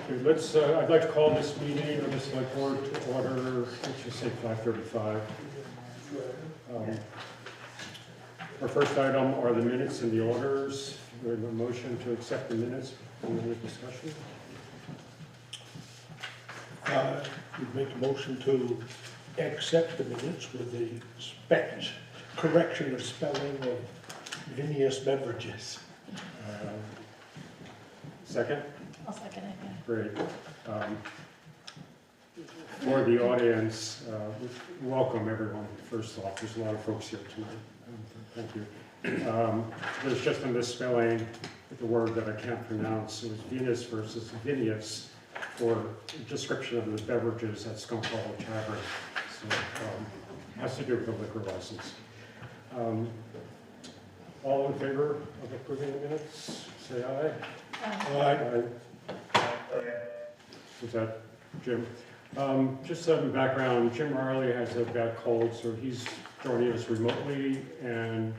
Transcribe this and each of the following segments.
Okay, let's, I'd like to call this meeting of the select board to order, let's just say 5:35. Our first item are the minutes and the orders. We have a motion to accept the minutes. Any other discussion? We'd make a motion to accept the minutes with the correction of spelling of vinous beverages. Second? I'll second it, yeah. Great. For the audience, welcome everyone, first off. There's a lot of folks here tonight. Thank you. There's just a misspelling with the word that I can't pronounce. It was Venus versus Vinous for description of the beverages at Skunk Hollow Tavern. So has to do with the liquor license. All in favor of approving the minutes, say aye. Aye. Was that Jim? Just some background, Jim Riley has a bad cold, so he's joining us remotely, and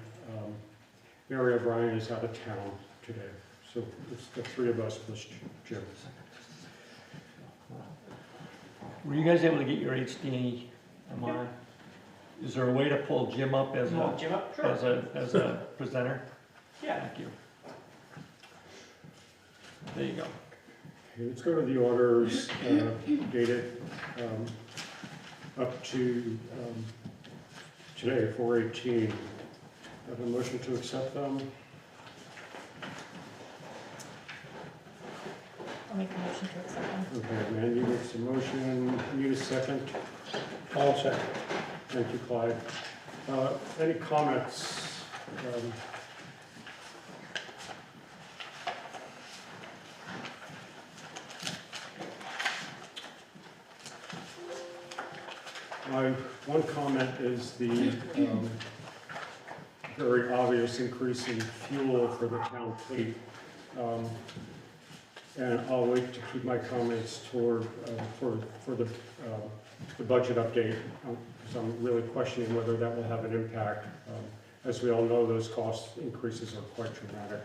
Mary O'Brien is out of town today. So it's the three of us plus Jim. Were you guys able to get your HDMI? Is there a way to pull Jim up as as a presenter? Yeah. Thank you. There you go. Okay, let's go to the orders dated up to today, 4/18. Have a motion to accept them. I'll make a motion to accept them. Okay, Mandy makes a motion. Need a second? All second. Thank you, Clyde. Any comments? My one comment is the very obvious increase in fuel for the town fleet. And I'll wait to keep my comments toward for the budget update, because I'm really questioning whether that will have an impact. As we all know, those cost increases are quite dramatic.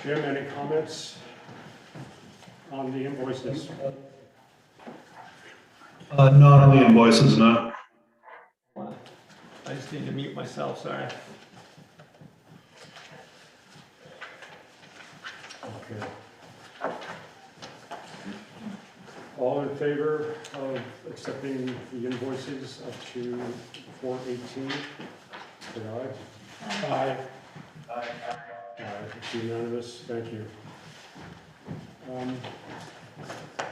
Jim, any comments on the invoices? Not on the invoices, no. I just need to mute myself, sorry. Okay. All in favor of accepting the invoices up to 4/18? Say aye. Aye. Aye. It's unanimous, thank you.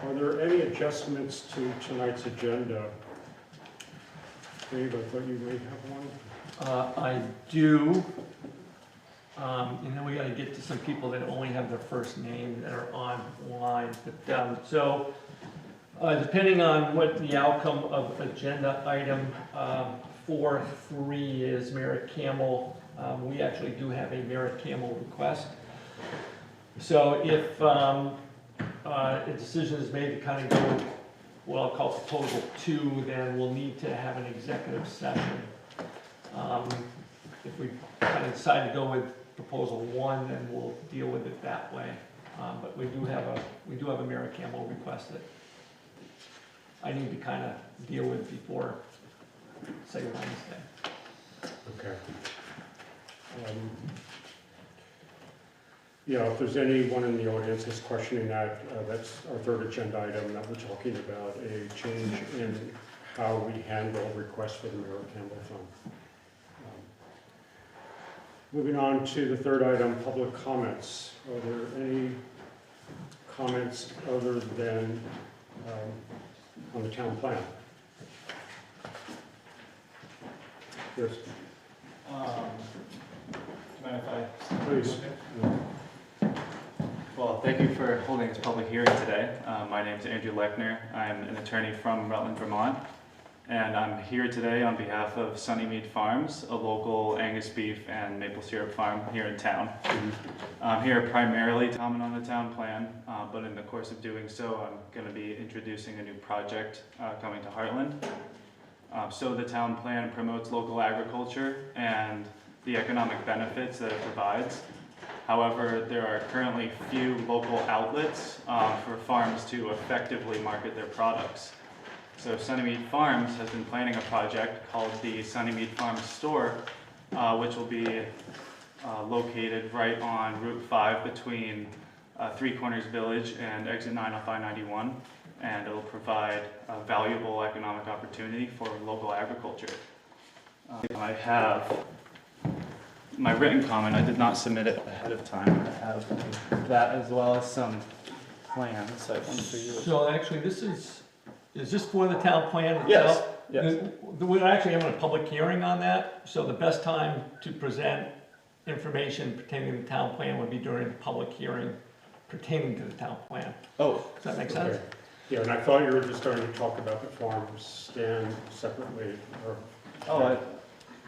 Are there any adjustments to tonight's agenda? Dave, I thought you may have one. I do. And then we got to get to some people that only have their first name that are online. But, so, depending on what the outcome of agenda item 4.3 is, Merritt Campbell, we actually do have a Merritt Campbell request. So if a decision is made to kind of go what I'll call proposal 2, then we'll need to have an executive session. If we kind of decide to go with proposal 1, then we'll deal with it that way. But we do have a Merritt Campbell request that I need to kind of deal with before, say, Wednesday. Okay. Yeah, if there's anyone in the audience that's questioning that, that's our third agenda item that we're talking about, a change in how we handle requests for the Merritt Campbell Fund. Moving on to the third item, public comments. Are there any comments other than on the town plan? Yes, Do you mind if I? please. Well, thank you for holding this public hearing today. My name is Andrew Lechner. I'm an attorney from Rutland, Vermont, and I'm here today on behalf of Sunnymead Farms, a local Angus beef and maple syrup farm here in town. I'm here primarily to comment on the town plan, but in the course of doing so, I'm going to be introducing a new project coming to Hartland. So the town plan promotes local agriculture and the economic benefits that it provides. However, there are currently few local outlets for farms to effectively market their products. So Sunnymead Farms has been planning a project called the Sunnymead Farms Store, which will be located right on Route 5 between Three Corners Village and exit 9 off I-91, and it'll provide a valuable economic opportunity for local agriculture. I have my written comment. I did not submit it ahead of time. I have that as well as some plans. So I wanted for you. So actually, is this for the town plan Yes, itself? yes. We're actually having a public hearing on that, so the best time to present information pertaining to the town plan would be during the public hearing pertaining to the town plan. Oh, Does that make sense? Okay. Yeah, and I thought you were just starting to talk about the farm stand separately, or.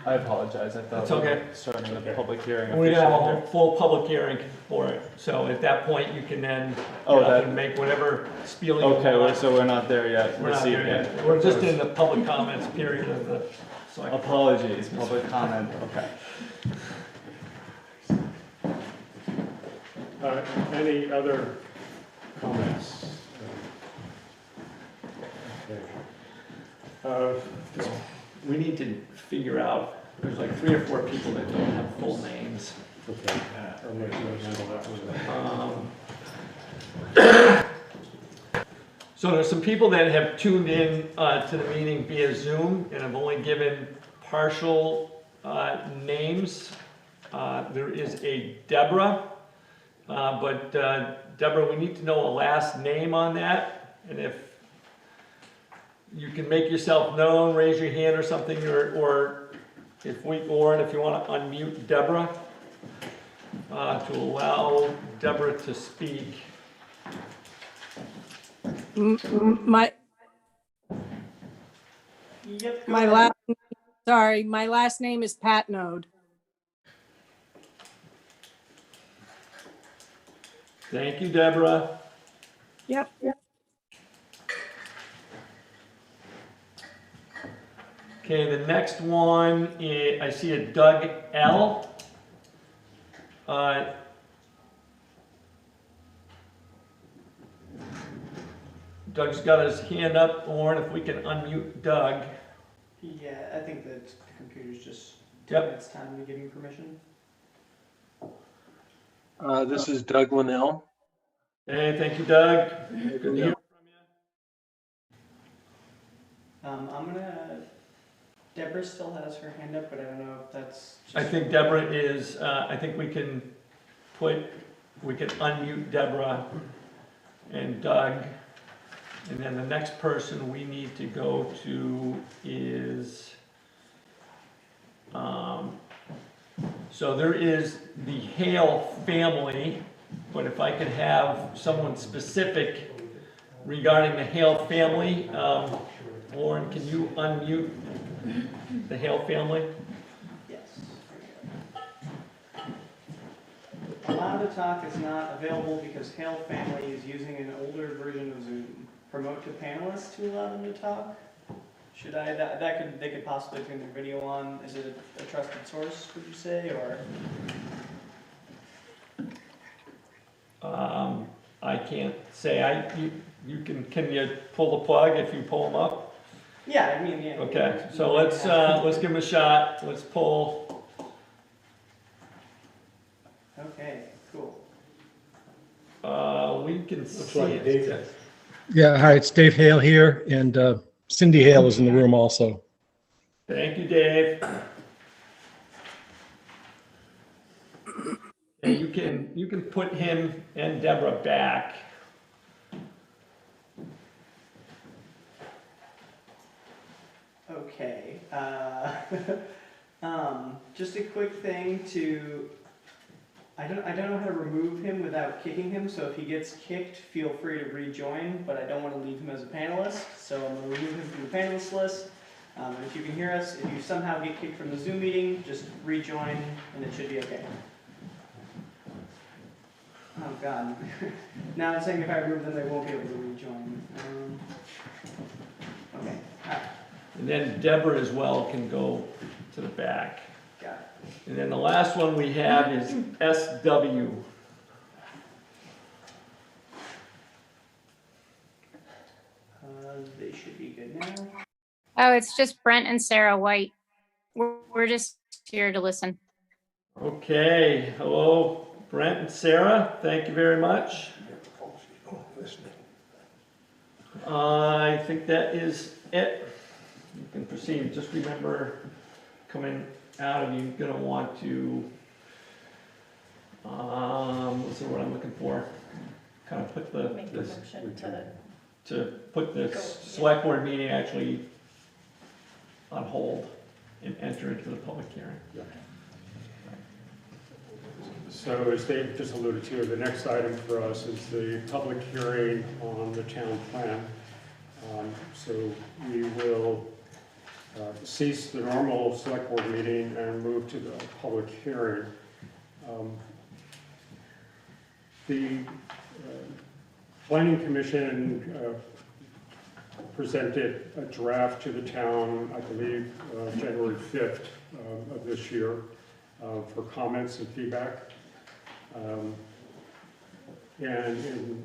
I apologize. I thought That's we were okay. starting the Okay. public hearing. We're gonna have a officially. whole full public hearing for it, so at that point, you can then get Oh, up that- and make whatever spiel you want. Okay, so we're not there yet. We're not this there evening. yet. We're just in the public comments period of the select. Apologies, public comment. Okay. Any other comments? Okay. We need to figure out, there's like 3 or 4 people that don't have full names. Okay. I'll let you handle that one. So there's some people that have tuned in to the meeting via Zoom and have only given partial names. There is a Deborah, but Deborah, we need to know a last name on that. And if you can make yourself known, raise your hand or something, or if you want to unmute Deborah to allow Deborah to speak. My last name is Patnode. Thank you, Deborah. Yep. Okay, the next one is, I see a Doug L. Doug's got his hand up, Warren, if we can unmute Doug. Yeah, I think that the computer's just Yep. taking its time to give me permission. This is Doug Linnell. Hey, thank you, Doug. Good to hear from you. I'm gonna. Deborah still has her hand up, but I don't know if that's. I think Deborah is, I think we can unmute Deborah and Doug. And then the next person we need to go to is, so there is the Hale family, but if I could have someone specific regarding the Hale family, Lauren, can you unmute the Hale family? Yes. Allow to talk is not available because Hale family is using an older version of Zoom. Promote to panelists to allow them to talk. Should I? They could possibly turn their video on. Is it a trusted source? Would you say, or? I can't say. You can you pull the plug if you pull them up? Yeah, I mean, yeah. Okay, so let's give them a shot. Let's pull. Okay, cool. We can Looks see like it. David. Yeah, hi, it's Dave Hale here, and Cindy Hale is in the room also. Thank you, Dave. And you can put him and Deborah back. Okay. Just a quick thing to. I don't know how to remove him without kicking him. So if he gets kicked, feel free to rejoin. But I don't want to leave him as a panelist, so I'm going to remove him from the panelist list. And if you can hear us, if you somehow get kicked from the Zoom meeting, just rejoin, and it should be okay. Oh God. Now it's saying if I remove them, they won't be able to rejoin. Okay. All right. And then Deborah as well can go to the back. Got And then the last one we have is SW. They should be good now. Oh, it's just Brent and Sarah White. We're just here to listen. Okay, hello, Brent and Sarah, thank you very much. I think that is it. You can proceed. Just remember, coming out of you, gonna want to, let's see what I'm looking for. Kind of put Make a this, motion to put this select board meeting actually on hold and enter into the public hearing. So as Dave just alluded to, the next item for us is the public hearing on the town plan. So we will cease the normal select board meeting and move to the public hearing. The Planning Commission presented a draft to the town, I believe, January 5th of this year for comments and feedback. And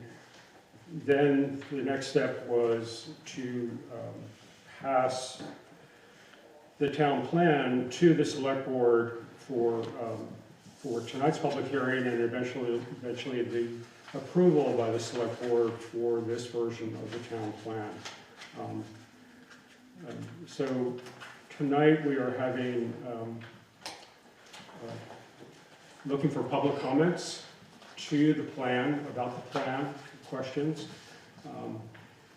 then the next step was to pass the town plan to the select board for tonight's public hearing and eventually the approval by the select board for this version of the town plan. So tonight we are having looking for public comments to the plan, about the plan, questions.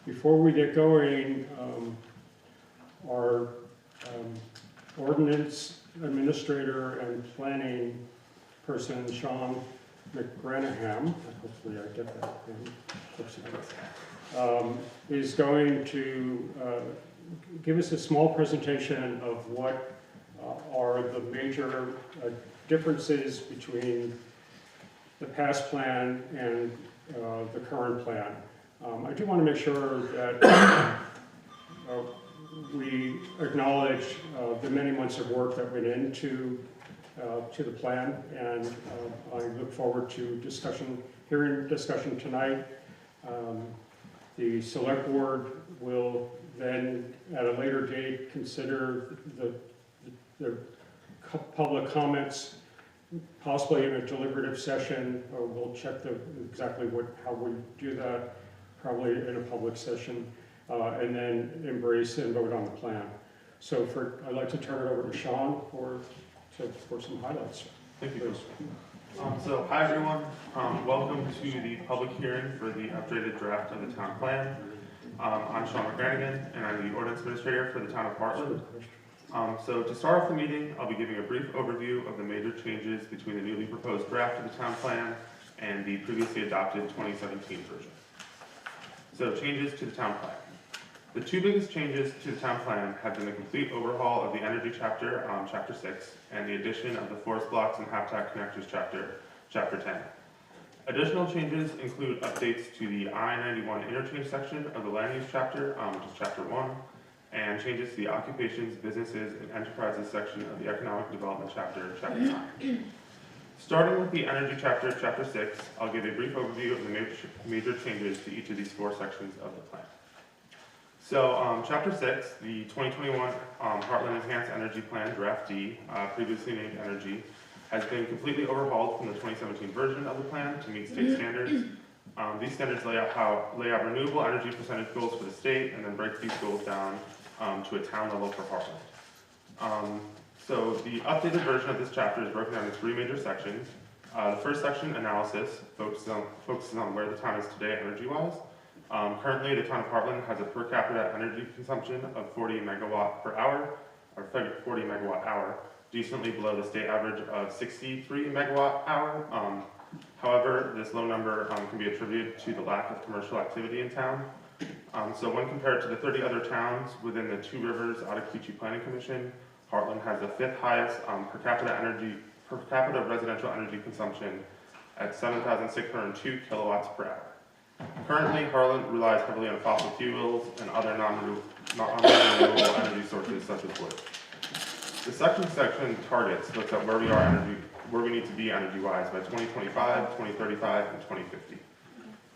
Before we get going, our ordinance administrator and planning person, Sean McGranaham, hopefully I get that is going to give us a small presentation of what are the major differences between the past plan and the current plan. I do want to make sure that we acknowledge the many months of work that went into to the plan, and I look forward to hearing discussion tonight. The select board will then, at a later date, consider the public comments, possibly in a deliberative session, or we'll check exactly how we do that, probably in a public session, and then embrace and vote on the plan. So I'd like to turn it over to Sean for some highlights. Thank you. So hi everyone, welcome to the public hearing for the updated draft of the town plan. I'm Sean McGranigan and I'm the ordinance administrator for the town of Hartland. So to start off the meeting, I'll be giving a brief overview of the major changes between the newly proposed draft of the town plan and the previously adopted 2017 version. So changes to the town plan. The two biggest changes to the town plan have been the complete overhaul of the energy chapter, chapter 6, and the addition of the forest blocks and habitat connectors chapter 10. Additional changes include updates to the I-91 interchange section of the land use chapter, which is chapter 1, and changes to the occupations, businesses, and enterprises section of the economic development chapter 9. Starting with the energy chapter, chapter 6, I'll give a brief overview of the major changes to each of these 4 sections of the plan. So, chapter 6, the 2021 Hartland Enhanced Energy Plan, draft D, previously named Energy, has been completely overhauled from the 2017 version of the plan to meet state standards. These standards lay out renewable energy percentage goals for the state and then break these goals down to a town level for Hartland. So the updated version of this chapter is broken down into 3 major sections. The first section, analysis, focuses on where the town is today energy-wise. Currently, the town of Hartland has a per capita energy consumption of 40 megawatt per hour, or 40 megawatt hour, decently below the state average of 63 megawatt hour. However, this low number can be attributed to the lack of commercial activity in town. So when compared to the 30 other towns within the Two Rivers Ottauquechee Planning Commission, Hartland has the 5th highest per capita residential energy consumption at 7,602 kilowatts per hour. Currently, Hartland relies heavily on fossil fuels and other non-renewable energy sources such as wood. The second section targets looks at where we need to be energy-wise by 2025, 2035, and 2050.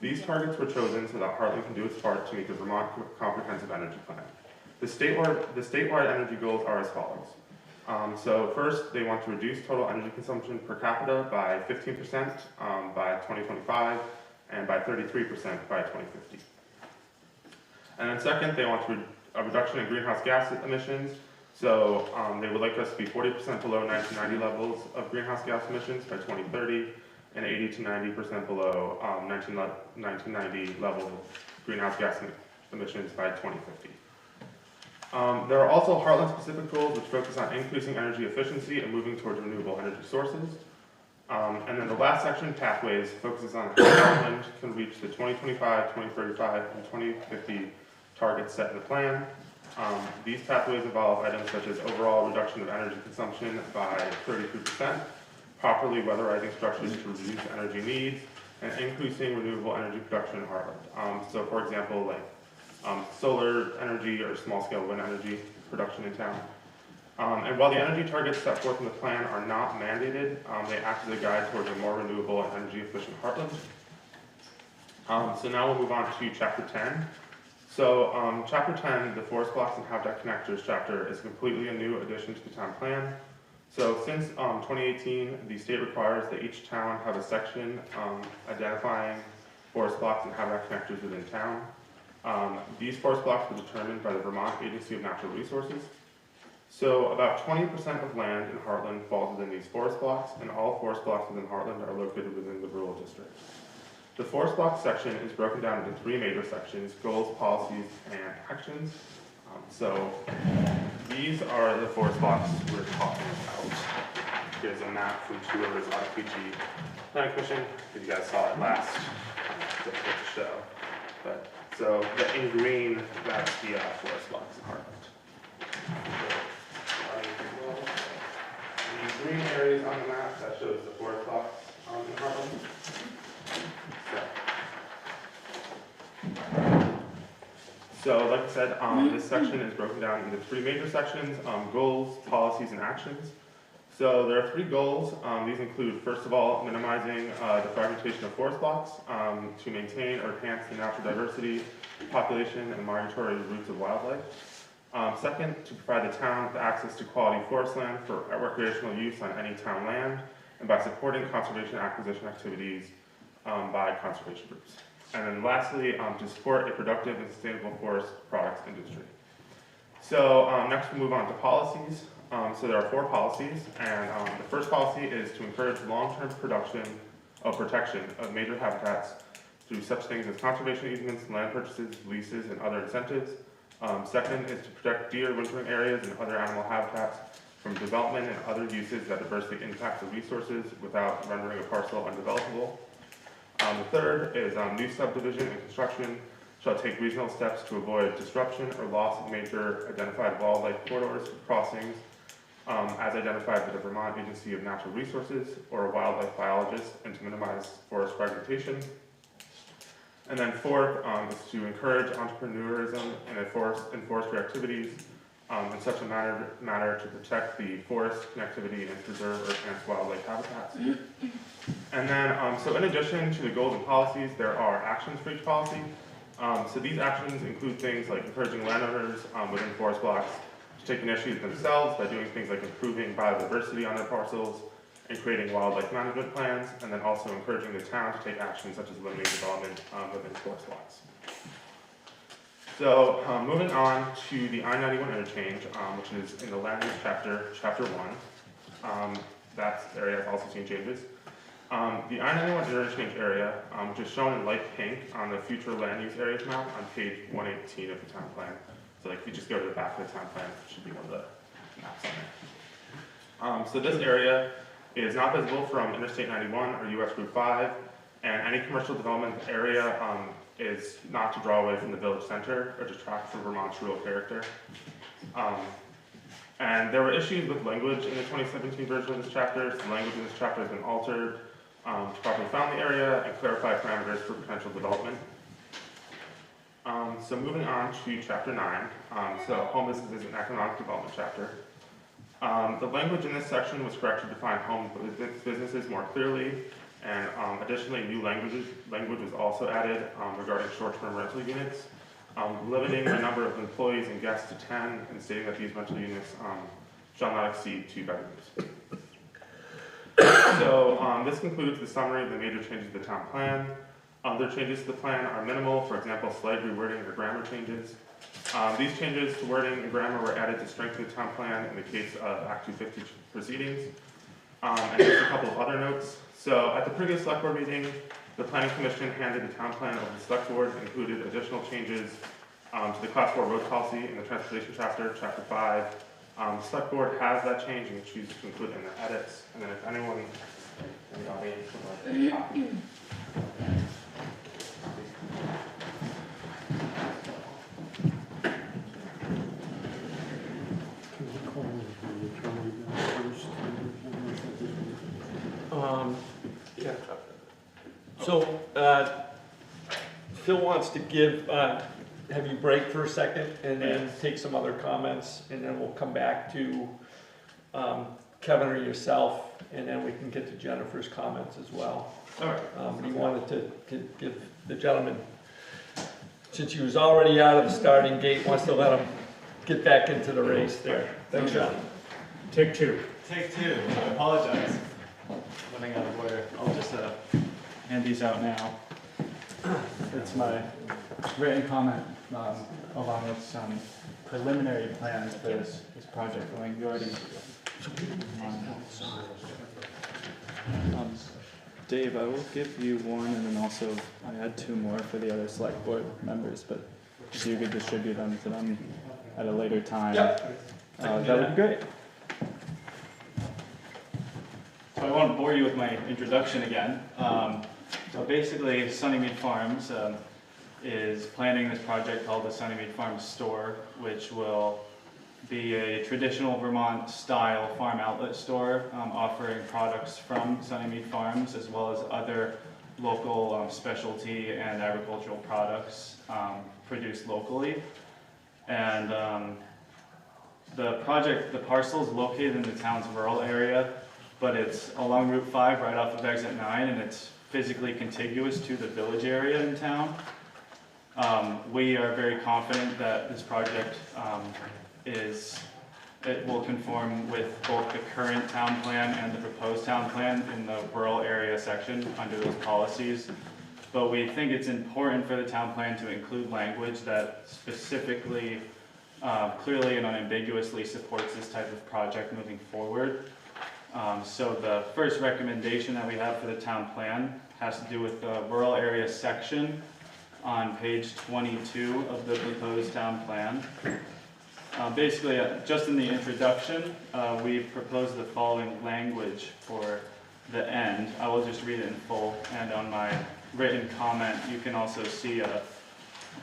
These targets were chosen so that Hartland can do its part to meet the Vermont Comprehensive Energy Plan. The statewide energy goals are as follows. So first, they want to reduce total energy consumption per capita by 15% by 2025 and by 33% by 2050. And then second, they want a reduction in greenhouse gas emissions. So they would like us to be 40% below 1990 levels of greenhouse gas emissions by 2030 and 80 to 90% below 1990 levels of greenhouse gas emissions by 2050. There are also Heartland-specific goals which focus on increasing energy efficiency and moving towards renewable energy sources. And then the last section, Pathways, focuses on how Heartland can reach the 2025, 2035, and 2050 targets set in the plan. These pathways involve items such as overall reduction of energy consumption by 33%, properly weatherizing structures to reduce energy needs, and increasing renewable energy production in Heartland. So for example, like solar energy or small-scale wind energy production in town. And while the energy targets set forth in the plan are not mandated, they act as a guide towards a more renewable and energy-efficient Heartland. So now we'll move on to Chapter 10. So Chapter 10, the Forest Blocks and Habitat Connectors chapter, is completely a new addition to the town plan. So since 2018, the state requires that each town have a section identifying forest blocks and habitat connectors within town. These forest blocks were determined by the Vermont Agency of Natural Resources. So about 20% of land in Hartland falls within these forest blocks, and all forest blocks within Hartland are located within the rural district. The forest block section is broken down into 3 major sections: goals, policies, and actions. So these are the forest blocks we're talking about. Here's a map from 2 Rivers RPG Planning Commission. If you guys saw it last, difficult to show. But so in green, that's the forest blocks in Hartland. The green areas on the map, that shows the forest blocks in Hartland. So like I said, this section is broken down into 3 major sections: goals, policies, and actions. So there are 3 goals. These include, first of all, minimizing the fragmentation of forest blocks to maintain or enhance the natural diversity, population, and migratory routes of wildlife. Second, to provide the town with access to quality forest land for recreational use on any town land, and by supporting conservation acquisition activities by conservation groups. And then lastly, to support a productive and sustainable forest products industry. So next we'll move on to policies. So there are 4 policies, and the first policy is to encourage long-term protection of major habitats through such things as conservation easements, land purchases, leases, and other incentives. Second is to protect deer wintering areas and other animal habitats from development and other uses that adversely impact the resources without rendering a parcel undevelopable. The third is new subdivision and construction shall take reasonable steps to avoid disruption or loss of major identified wildlife corridors or crossings as identified by the Vermont Agency of Natural Resources or a wildlife biologist, and to minimize forest fragmentation. And then fourth is to encourage entrepreneurism and forestry activities in such a manner to protect the forest connectivity and preserve or enhance wildlife habitats. And then, so in addition to the goals and policies, there are actions for each policy. So these actions include things like encouraging landowners within forest blocks to take initiatives themselves by doing things like improving biodiversity on their parcels and creating wildlife management plans, and then also encouraging the town to take action such as limiting development within forest blocks. So moving on to the I-91 interchange, which is in the land use chapter, chapter 1. That area has also seen changes. The I-91 interchange area, which is shown in light pink on the future land use areas map on page 118 of the town plan. So like if you just go to the back of the town plan, it should be one of the maps on there. So this area is not visible from Interstate 91 or US Route 5, and any commercial development area is not to draw away from the village center or detract from Vermont's rural character. And there were issues with language in the 2017 version of this chapter. So the language in this chapter has been altered to properly found the area and clarify parameters for potential development. So moving on to chapter 9. So home business is an economic development chapter. The language in this section was corrected to define home businesses more clearly, and additionally, new language was also added regarding short-term rental units, limiting the number of employees and guests to 10, and stating that these rental units shall not exceed 2 bedrooms. So this concludes the summary of the major changes to the town plan. Other changes to the plan are minimal, for example, slight rewording or grammar changes. These changes to wording and grammar were added to strengthen the town plan in the case of Act 250 proceedings. And just a couple of other notes. So at the previous select board meeting, the planning commission handed the town plan over to the select board, included additional changes to the class 4 road policy in the transportation chapter, chapter 5. The select board has that change and chooses to include it in their edits. And then if anyone in the audience would like a copy. Yeah. So, Phil wants to give, have you break for a second and then take some other comments, and then we'll come back to Kevin or yourself, and then we can get to Jennifer's comments as well. All right. But he wanted to give the gentleman, since he was already out of the starting gate, wants to let him get back into the race there. Thanks, John. Take 2. Take 2. I apologize. Running out of order. I'll just hand these out now. It's my written comment along with some preliminary plans for this project. Going already. Dave, I will give you one, and then also I had 2 more for the other select board members, but if you could distribute them to them at a later time, that would be great. So I won't bore you with my introduction again. So basically, Sunnymead Farms is planning this project called the Sunnymead Farms Store, which will be a traditional Vermont-style farm outlet store offering products from Sunnymead Farms as well as other local specialty and agricultural products produced locally. And the parcel is located in the town's rural area, but it's along Route 5 right off of exit 9, and it's physically contiguous to the village area in town. We are very confident that this project it will conform with both the current town plan and the proposed town plan in the rural area section under those policies. But we think it's important for the town plan to include language that specifically, clearly and unambiguously supports this type of project moving forward. So the first recommendation that we have for the town plan has to do with the rural area section on page 22 of the proposed town plan. Basically, just in the introduction, we proposed the following language for the end. I will just read it in full, and on my written comment, you can also see a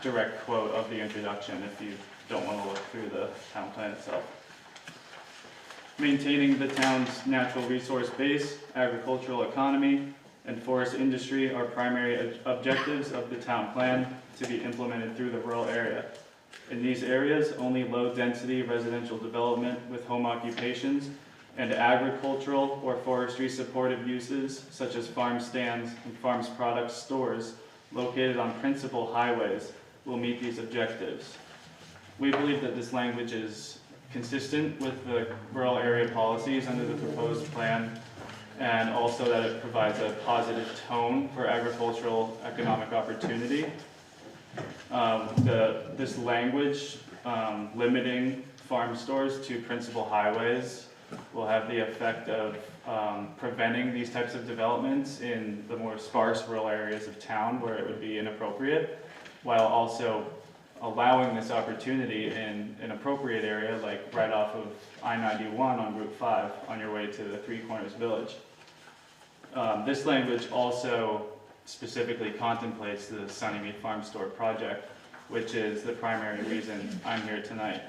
direct quote of the introduction if you don't want to look through the town plan itself. Maintaining the town's natural resource base, agricultural economy, and forest industry are primary objectives of the town plan to be implemented through the rural area. In these areas, only low-density residential development with home occupations and agricultural or forestry supportive uses such as farm stands and farms product stores located on principal highways will meet these objectives. We believe that this language is consistent with the rural area policies under the proposed plan, and also that it provides a positive tone for agricultural economic opportunity. This language limiting farm stores to principal highways will have the effect of preventing these types of developments in the more sparse rural areas of town where it would be inappropriate, while also allowing this opportunity in an appropriate area like right off of I-91 on Route 5 on your way to the Three Corners Village. This language also specifically contemplates the Sunnymead Farm Store project, which is the primary reason I'm here tonight.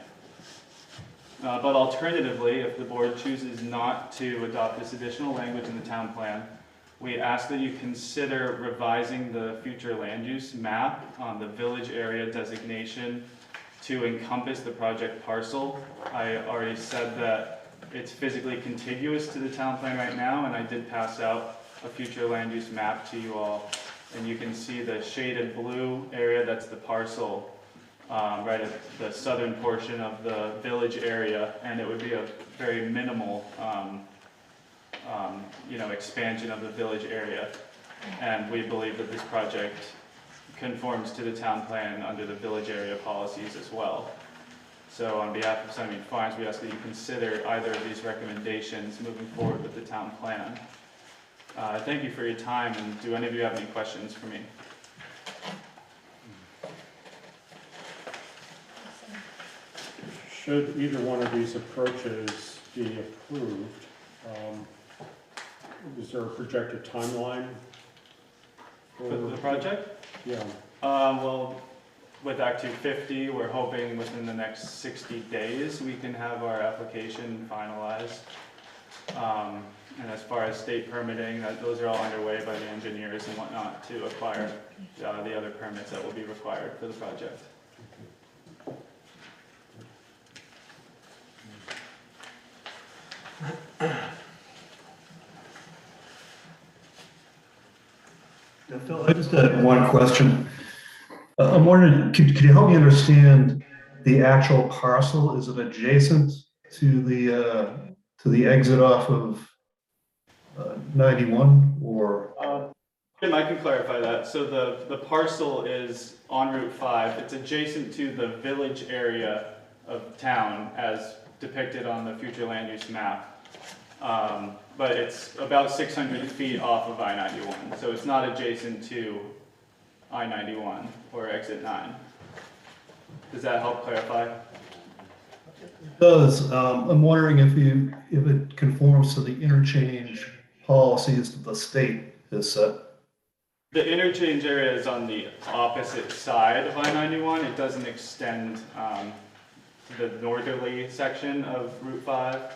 But alternatively, if the board chooses not to adopt this additional language in the town plan, we ask that you consider revising the future land use map on the village area designation to encompass the project parcel. I already said that it's physically contiguous to the town plan right now, and I did pass out a future land use map to you all. And you can see the shaded blue area, that's the parcel, right at the southern portion of the village area, and it would be a very minimal, expansion of the village area. And we believe that this project conforms to the town plan under the village area policies as well. So on behalf of Sunnymede Farms, we ask that you consider either of these recommendations moving forward with the town plan. Thank you for your time, and do any of you have any questions for me? Should either one of these approaches be approved, is there a projected timeline? For the project? Yeah. Well, with Act 250, we're hoping within the next 60 days we can have our application finalized. And as far as state permitting, those are all underway by the engineers and whatnot to acquire the other permits that will be required for the project. Phil, I just had one question. I'm wondering, could you help me understand the actual parcel? Is it adjacent to the exit off of 91 or? Jim, I can clarify that. So the parcel is on Route 5. It's adjacent to the village area of town as depicted on the future land use map. But it's about 600 feet off of I-91. So it's not adjacent to I-91 or exit 9. Does that help clarify? It does. I'm wondering if it conforms to the interchange policies that the state has set. The interchange area is on the opposite side of I-91. It doesn't extend to the northerly section of Route 5.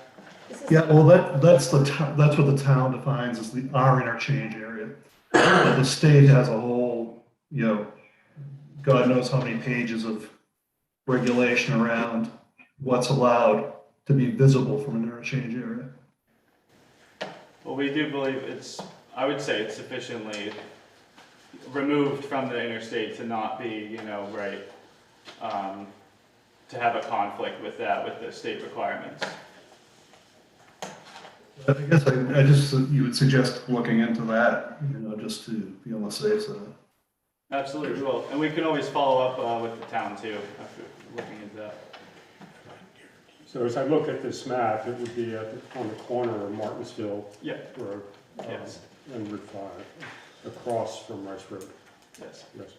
Yeah, well, that's what the town defines as our interchange area. The state has a whole, God knows how many pages of regulation around what's allowed to be visible from an interchange area. Well, we do believe I would say it's sufficiently removed from the interstate to not be, to have a conflict with the state requirements. I guess you would suggest looking into that, just to be on the safe side. Absolutely, we will. And we can always follow up with the town too, after looking into that. So as I look at this map, it would be on the corner of Martinsville Road Yes. and Route 5, across from Rice Road. Yes. Yes.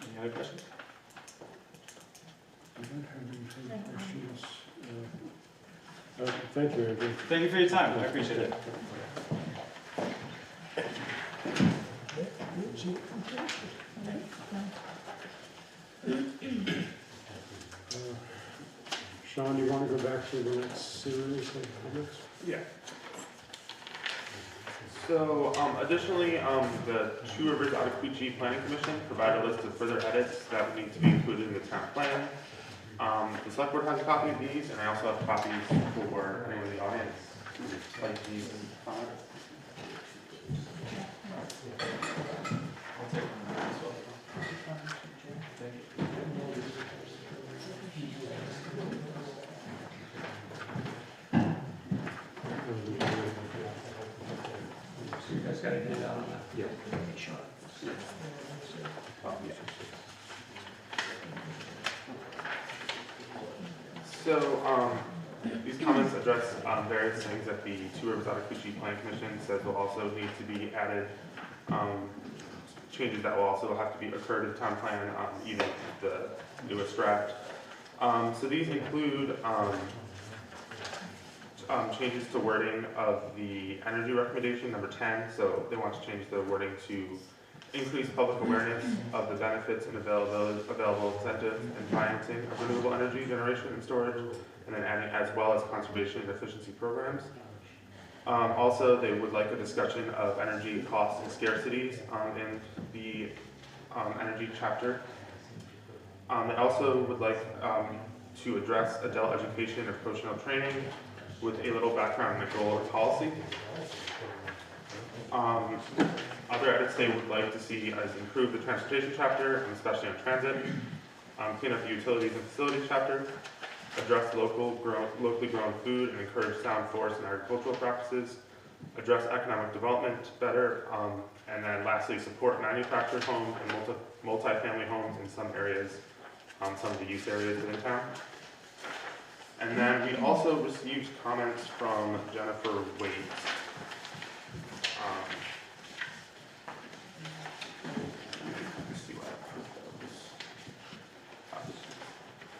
Any other questions? I don't have any further questions. Thank you, Andrew. Thank you for your time. I appreciate it. Sean, do you want to go back to the next series of comments? Yeah. So additionally, the Two Rivers Ottauquechee Planning Commission provided a list of further edits that would need to be included in the town plan. The select board has a copy of these, and I also have copies for anyone in the audience who would like these in comments. So you guys gotta get out on that. Yeah. So these comments address various things that the Two Rivers Ottauquechee Planning Commission says will also need to be added. Changes that will also have to be occurred in the town plan, even the newest draft. So these include changes to wording of the energy recommendation, number 10. So they want to change the wording to increase public awareness of the benefits and available incentives and financing of renewable energy generation and storage, and then adding as well as conservation and efficiency programs. Also, they would like a discussion of energy costs and scarcities in the energy chapter. They also would like to address adult education or professional training with a little background in the goal or policy. Other edits they would like to see is improve the transportation chapter, and especially on transit, clean up the utilities and facilities chapter, address locally grown food and encourage sound forest and agricultural practices, address economic development better, and then lastly, support manufactured homes and multi-family homes in some areas, some of the use areas in town. And then we also received comments from Jennifer Waite. Let's see what I put those.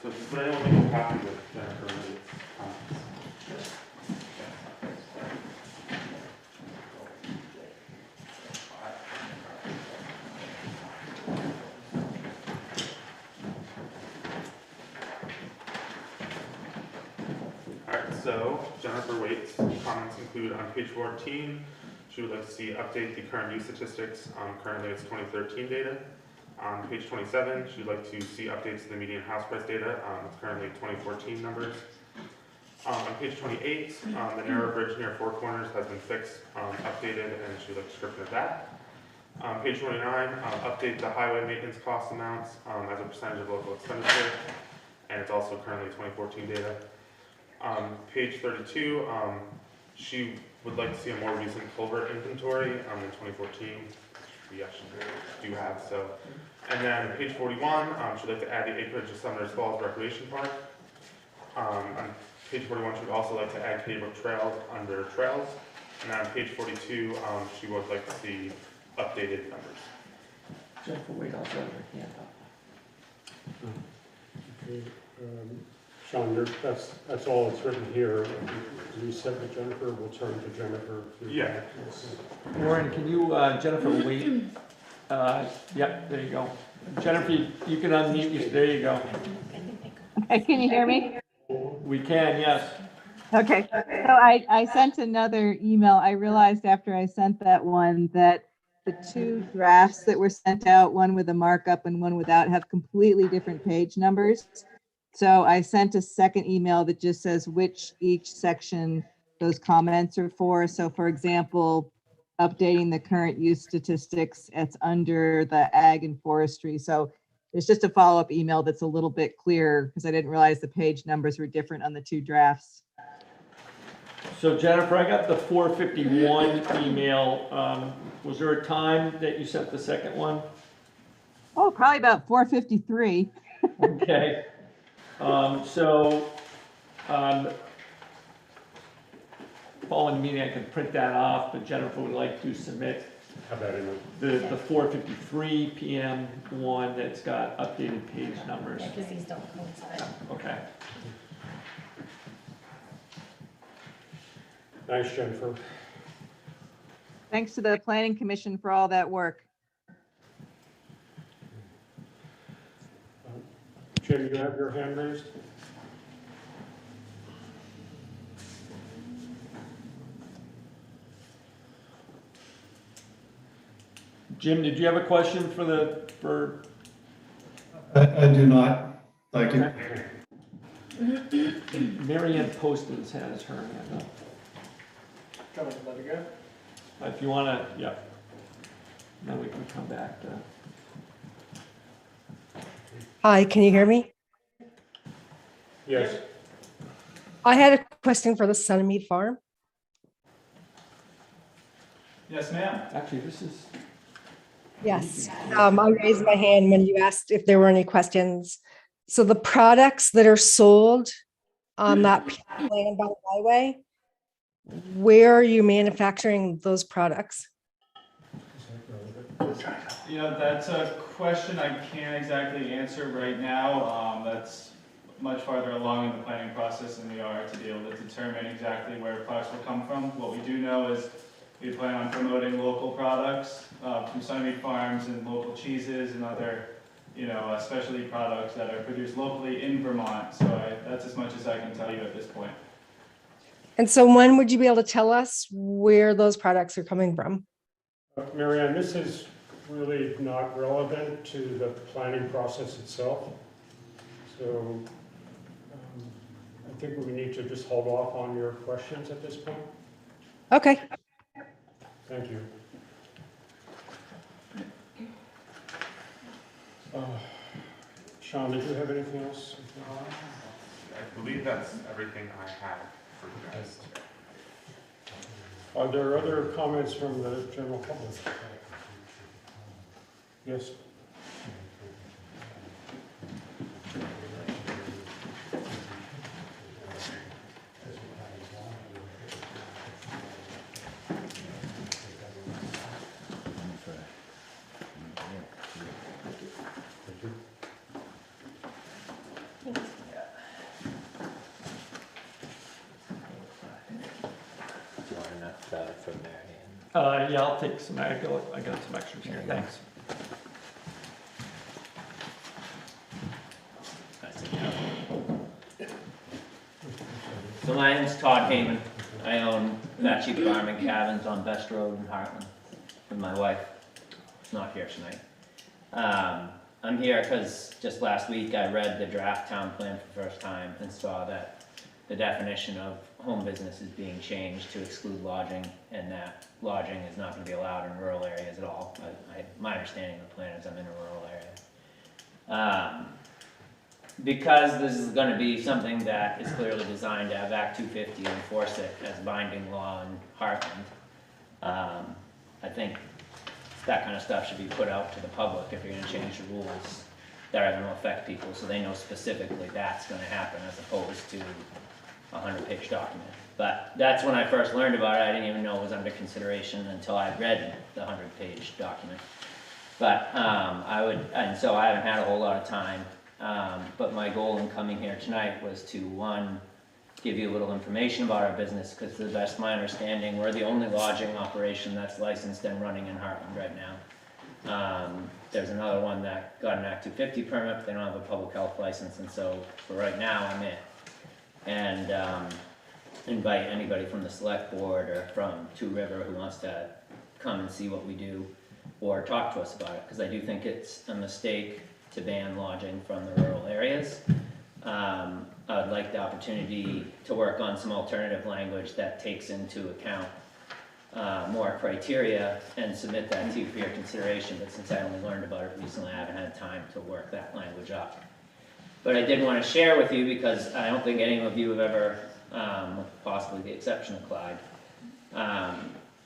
So would anyone make a copy of Jennifer Waite's comments? So Jennifer Waite's comments include on page 14, she would like to see update the current use statistics. Currently it's 2013 data. On page 27, she'd like to see updates to the median house price data. It's currently 2014 numbers. On page 28, the narrow bridge near Four Corners has been fixed, updated, and she'd like a description of that. Page 29, update the highway maintenance cost amounts as a percentage of local expenditure, and it's also currently 2014 data. Page 32, she would like to see a more recent culvert inventory in 2014, which we actually do have. So, and then page 41, she'd like to add the acreage of Sumner's Falls Recreation Park. On page 41, she would also like to add Cable Trails under trails. And then on page 42, she would like to see updated numbers. Jennifer Wade also has her hand up. Okay, Sean, that's all that's written here. You said that Jennifer, we'll turn to Jennifer. Yeah. Warren, can you, Jennifer Wade, yep, there you go. Jennifer, you can unmute you, there you go. Okay, can you hear me? We can, yes. Okay, so I sent another email. I realized after I sent that one that the two drafts that were sent out, one with a markup and one without, have completely different page numbers. So I sent a second email that just says which each section those comments are for. So for example, updating the current use statistics, it's under the ag and forestry. So it's just a follow-up email that's a little bit clearer because I didn't realize the page numbers were different on the two drafts. So Jennifer, I got the 451 email. Was there a time that you sent the second one? Oh, probably about 4:53. Okay. Following the meeting, I can print that off, but Jennifer would like to submit Have that in the 4:53 PM one that's got updated page numbers. Yeah, because these don't coincide. Okay. Thanks, Jennifer. Thanks to the Planning Commission for all that work. Jim, you have your hand raised? Jim, did you have a question for? I do not. Thank you. Mary Ann Postins has her hand up. Come on, let it go. If you want to, yeah. Then we can come back to. Hi, can you hear me? Yes. I had a question for the Sunnymead Farm. Yes, ma'am. Actually, this is. Yes, I raised my hand when you asked if there were any questions. So the products that are sold on that land by the highway, where are you manufacturing those products? You know, that's a question I can't exactly answer right now. That's much farther along in the planning process than we are to be able to determine exactly where products will come from. What we do know is we plan on promoting local products from Sunnymead Farms and local cheeses and other, specialty products that are produced locally in Vermont. So that's as much as I can tell you at this point. And so when would you be able to tell us where those products are coming from? Mary Ann, this is really not relevant to the planning process itself. So I think we need to just hold off on your questions at this point. Okay. Thank you. Sean, did you have anything else? I believe that's everything I have for you guys. Are there other comments from the general public? Yes? Yeah, I'll take some, I got some extras here, thanks. So my name's Todd Heyman. I own Matchy Farm and Cabins on Best Road in Hartland with my wife. She's not here tonight. I'm here because just last week I read the draft town plan for the first time and saw that the definition of home business is being changed to exclude lodging, and that lodging is not going to be allowed in rural areas at all. My understanding of the plan is I'm in a rural area. Because this is going to be something that is clearly designed to have Act 250 enforce it as binding law in Hartland, I think that kind of stuff should be put out to the public if you're going to change the rules that are going to affect people, so they know specifically that's going to happen as opposed to a 100-page document. But that's when I first learned about it. I didn't even know it was under consideration until I read the 100-page document. But so I haven't had a whole lot of time. But my goal in coming here tonight was to, one, give you a little information about our business, because to the best of my understanding, we're the only lodging operation that's licensed and running in Hartland right now. There's another one that got an Act 250 permit, but they don't have a public health license, and so for right now, I'm it. And invite anybody from the select board or from Two River who wants to come and see what we do or talk to us about it, because I do think it's a mistake to ban lodging from the rural areas. I would like the opportunity to work on some alternative language that takes into account more criteria and submit that to you for your consideration, but since I only learned about it recently, I haven't had time to work that language up. But I did want to share with you, because I don't think any of you have ever, with possibly the exception of Clyde,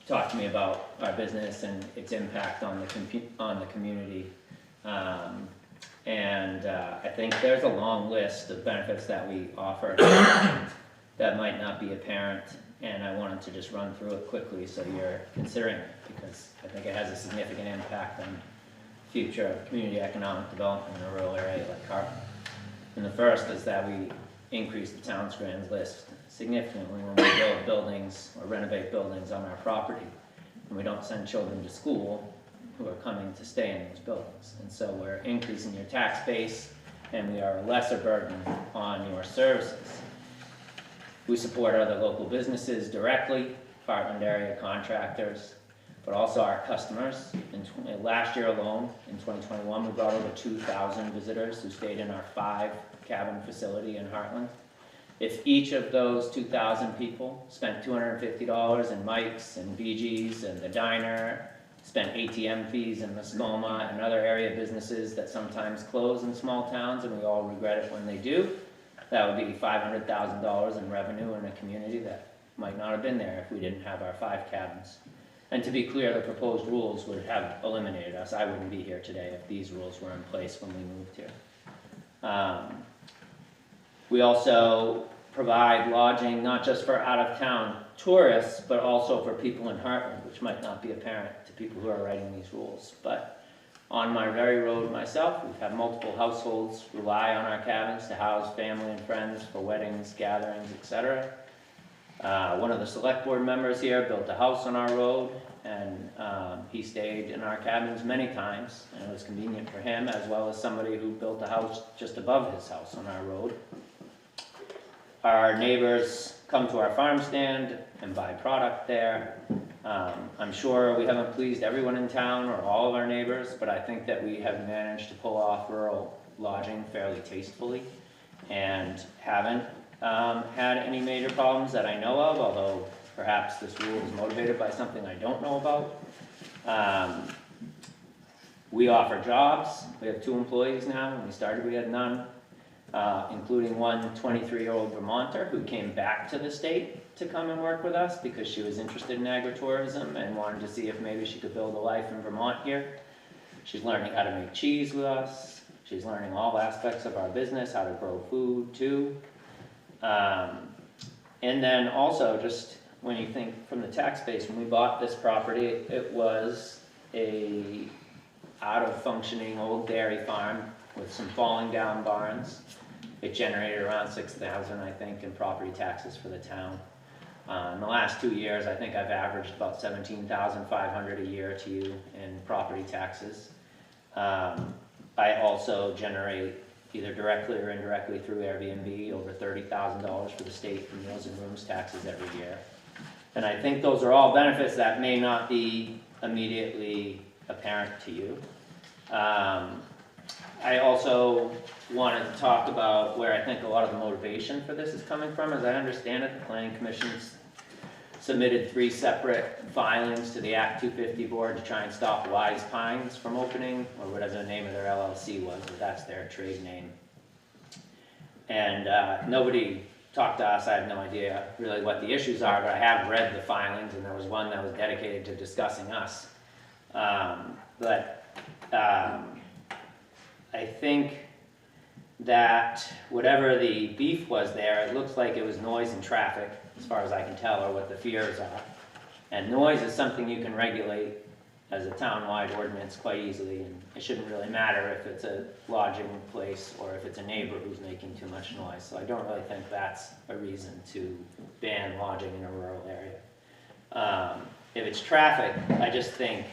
talked to me about our business and its impact on the community. I think there's a long list of benefits that we offer that might not be apparent, and I wanted to just run through it quickly so you're considering it, because I think it has a significant impact on the future of community economic development in a rural area like Hartland. And the first is that we increase the town's grand list significantly when we build buildings or renovate buildings on our property. And we don't send children to school who are coming to stay in those buildings. And so we're increasing your tax base, and we are a lesser burden on your services. We support other local businesses directly, Hartland area contractors, but also our customers. Last year alone, in 2021, we brought over 2,000 visitors who stayed in our 5-cabin facility in Hartland. If each of those 2,000 people spent $250 in mics and BGs and the diner, spent ATM fees in the Muskoma and other area businesses that sometimes close in small towns, and we all regret it when they do, that would be $500,000 in revenue in a community that might not have been there if we didn't have our 5 cabins. And to be clear, the proposed rules would have eliminated us. I wouldn't be here today if these rules were in place when we moved here. We also provide lodging not just for out-of-town tourists, but also for people in Hartland, which might not be apparent to people who are writing these rules. But on my very road myself, we've had multiple households rely on our cabins to house family and friends for weddings, gatherings, etc. One of the select board members here built a house on our road, and he stayed in our cabins many times, and it was convenient for him, as well as somebody who built a house just above his house on our road. Our neighbors come to our farm stand and buy product there. I'm sure we haven't pleased everyone in town or all of our neighbors, but I think that we have managed to pull off rural lodging fairly tastefully. and haven't had any major problems that I know of, although perhaps this rule is motivated by something I don't know about. We offer jobs. We have 2 employees now. When we started, we had none, including one 23-year-old Vermonter who came back to the state to come and work with us because she was interested in agritourism and wanted to see if maybe she could build a life in Vermont here. She's learning how to make cheese with us. She's learning all aspects of our business, how to grow food too. And then also, just when you think from the tax base, when we bought this property, it was a out-of-functioning old dairy farm with some falling down barns. It generated around $6,000, I think, in property taxes for the town. In the last 2 years, I think I've averaged about $17,500 a year to you in property taxes. I also generate, either directly or indirectly through Airbnb, over $30,000 for the state for meals and rooms taxes every year. And I think those are all benefits that may not be immediately apparent to you. I also wanted to talk about where I think a lot of the motivation for this is coming from. As I understand it, the Planning Commission's submitted 3 separate filings to the Act 250 board to try and stop Wise Pines from opening, or whatever the name of their LLC was, but that's their trade name. And nobody talked to us. I have no idea really what the issues are, but I have read the filings, and there was one that was dedicated to discussing us. I think that whatever the beef was there, it looks like it was noise and traffic, as far as I can tell, or what the fears are. And noise is something you can regulate as a town-wide ordinance quite easily, and it shouldn't really matter if it's a lodging place or if it's a neighbor who's making too much noise. So I don't really think that's a reason to ban lodging in a rural area. If it's traffic, I just think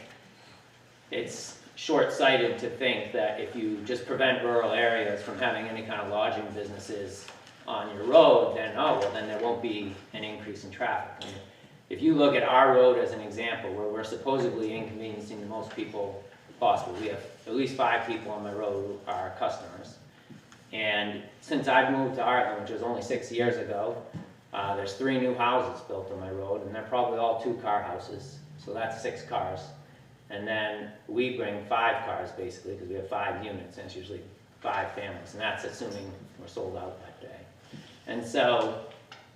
it's short-sighted to think that if you just prevent rural areas from having any kind of lodging businesses on your road, then, oh, well, then there won't be an increase in traffic. I mean, if you look at our road as an example, where we're supposedly inconveniencing the most people possible, we have at least 5 people on my road who are customers. And since I've moved to Hartland, which was only 6 years ago, there's 3 new houses built on my road, and they're probably all 2-car houses. So that's 6 cars. And then we bring 5 cars, basically, because we have 5 units, and it's usually 5 families, and that's assuming we're sold out that day. And so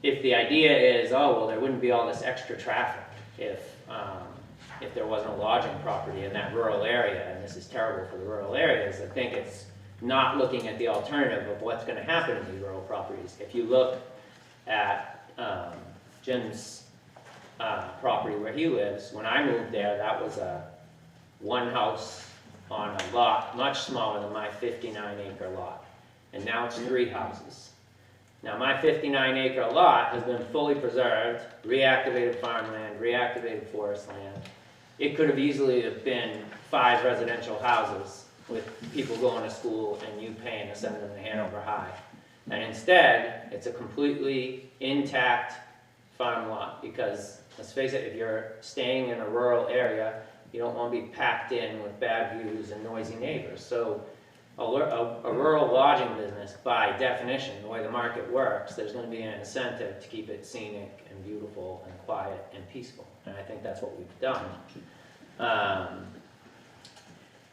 if the idea is, oh, well, there wouldn't be all this extra traffic if there wasn't a lodging property in that rural area, and this is terrible for the rural areas, I think it's not looking at the alternative of what's going to happen in these rural properties. If you look at Jim's property where he lives, when I moved there, that was a 1 house on a lot much smaller than my 59-acre lot. And now it's 3 houses. Now my 59-acre lot has been fully preserved, reactivated farmland, reactivated forest land. It could have easily have been 5 residential houses with people going to school and you paying to send them to Hanover High. And instead, it's a completely intact farm lot because, let's face it, if you're staying in a rural area, you don't want to be packed in with bad views and noisy neighbors. So a rural lodging business, by definition, the way the market works, there's going to be an incentive to keep it scenic and beautiful and quiet and peaceful. And I think that's what we've done.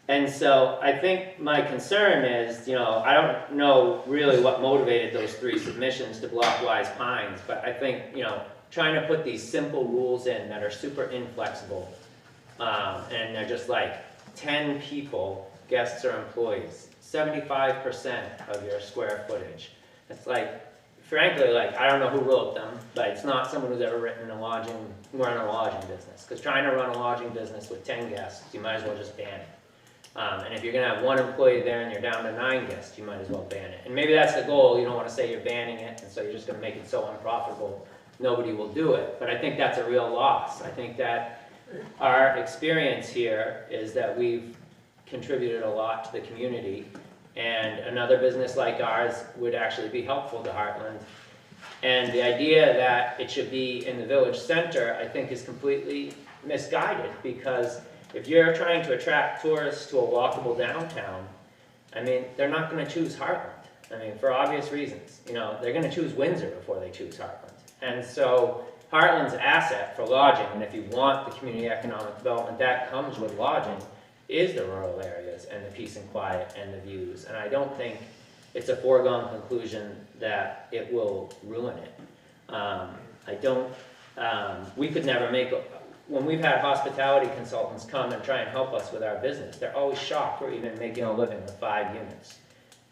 And so I think my concern is, I don't know really what motivated those 3 submissions to block Wise Pines, but I think, trying to put these simple rules in that are super inflexible, and they're just like 10 people, guests or employees, 75% of your square footage. It's like, frankly, I don't know who wrote them, but it's not someone who's ever run a lodging business. Because trying to run a lodging business with 10 guests, you might as well just ban it. And if you're going to have 1 employee there and you're down to 9 guests, you might as well ban it. And maybe that's the goal. You don't want to say you're banning it, and so you're just going to make it so unprofitable, nobody will do it. But I think that's a real loss. I think that our experience here is that we've contributed a lot to the community, and another business like ours would actually be helpful to Hartland. And the idea that it should be in the village center, I think, is completely misguided, because if you're trying to attract tourists to a walkable downtown, I mean, they're not going to choose Hartland. I mean, for obvious reasons. You know, they're gonna choose Windsor before they choose Hartland. And so Hartland's asset for lodging, and if you want the community economic development, that comes with lodging, is the rural areas and the peace and quiet and the views. And I don't think it's a foregone conclusion that it will ruin it. We could never when we've had hospitality consultants come and try and help us with our business, they're always shocked we're even making a living with 5 units.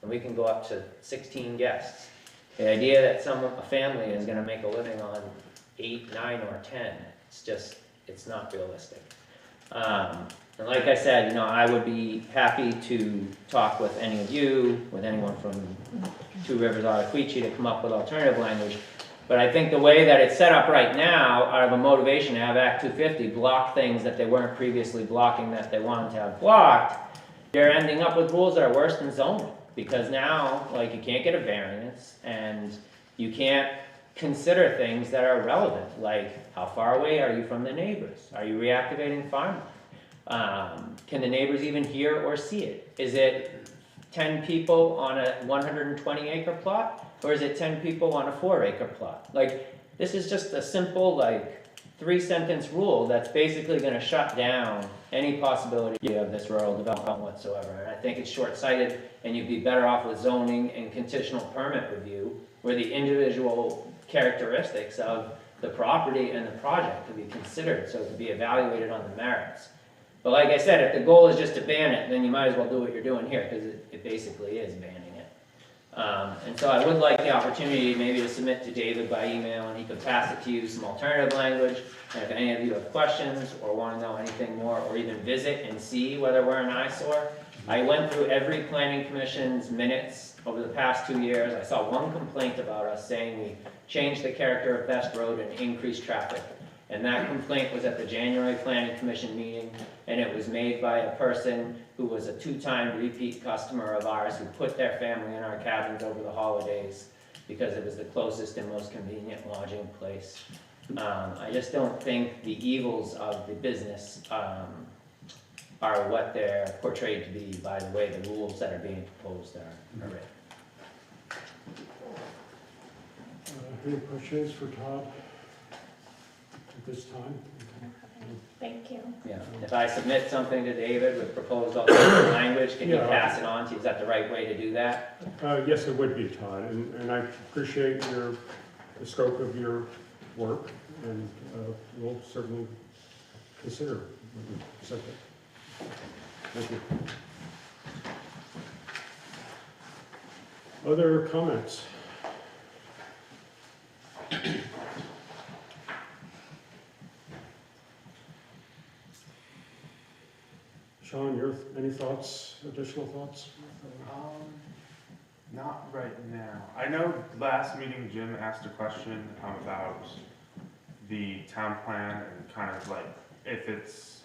And we can go up to 16 guests. The idea that a family is gonna make a living on 8, 9, or 10, it's not realistic. And like I said, you know, I would be happy to talk with any of you, with anyone from Two Rivers Ottaquechee to come up with alternative language. But I think the way that it's set up right now, out of a motivation to have Act 250 block things that they weren't previously blocking that they wanted to have blocked, they're ending up with rules that are worse than zoning. Because now, like, you can't get a variance, and you can't consider things that are relevant, like how far away are you from the neighbors? Are you reactivating farmland? Can the neighbors even hear or see it? Is it 10 people on a 120-acre plot, or is it 10 people on a 4-acre plot? Like, this is just a simple, like, 3-sentence rule that's basically going to shut down any possibility of this rural development whatsoever. And I think it's short-sighted, and you'd be better off with zoning and conditional permit review, where the individual characteristics of the property and the project could be considered, so it could be evaluated on the merits. But like I said, if the goal is just to ban it, then you might as well do what you're doing here, because it basically is banning it. And so I would like the opportunity maybe to submit to David by email, and he could pass it to you, some alternative language. And if any of you have questions or want to know anything more, or even visit and see whether we're an eyesore, I went through every planning commission's minutes over the past 2 years. I saw one complaint about us saying we changed the character of Best Road and increased traffic. And that complaint was at the January Planning Commission meeting, and it was made by a person who was a 2-time repeat customer of ours who put their family in our cabins over the holidays because it was the closest and most convenient lodging place. I just don't think the evils of the business are what they're portrayed to be by the way the rules that are being proposed are written. Any questions for Todd at this time? Thank you. Yeah, if I submit something to David with proposed alternative language, can you Yeah. pass it on to you? Is that the right way to do that? Yes, it would be, Todd, and I appreciate the scope of your work, and we'll certainly consider something. Thank you. Other comments? Sean, any thoughts, additional thoughts? Not right now. I know last meeting Jim asked a question about the town plan and kind of like if it's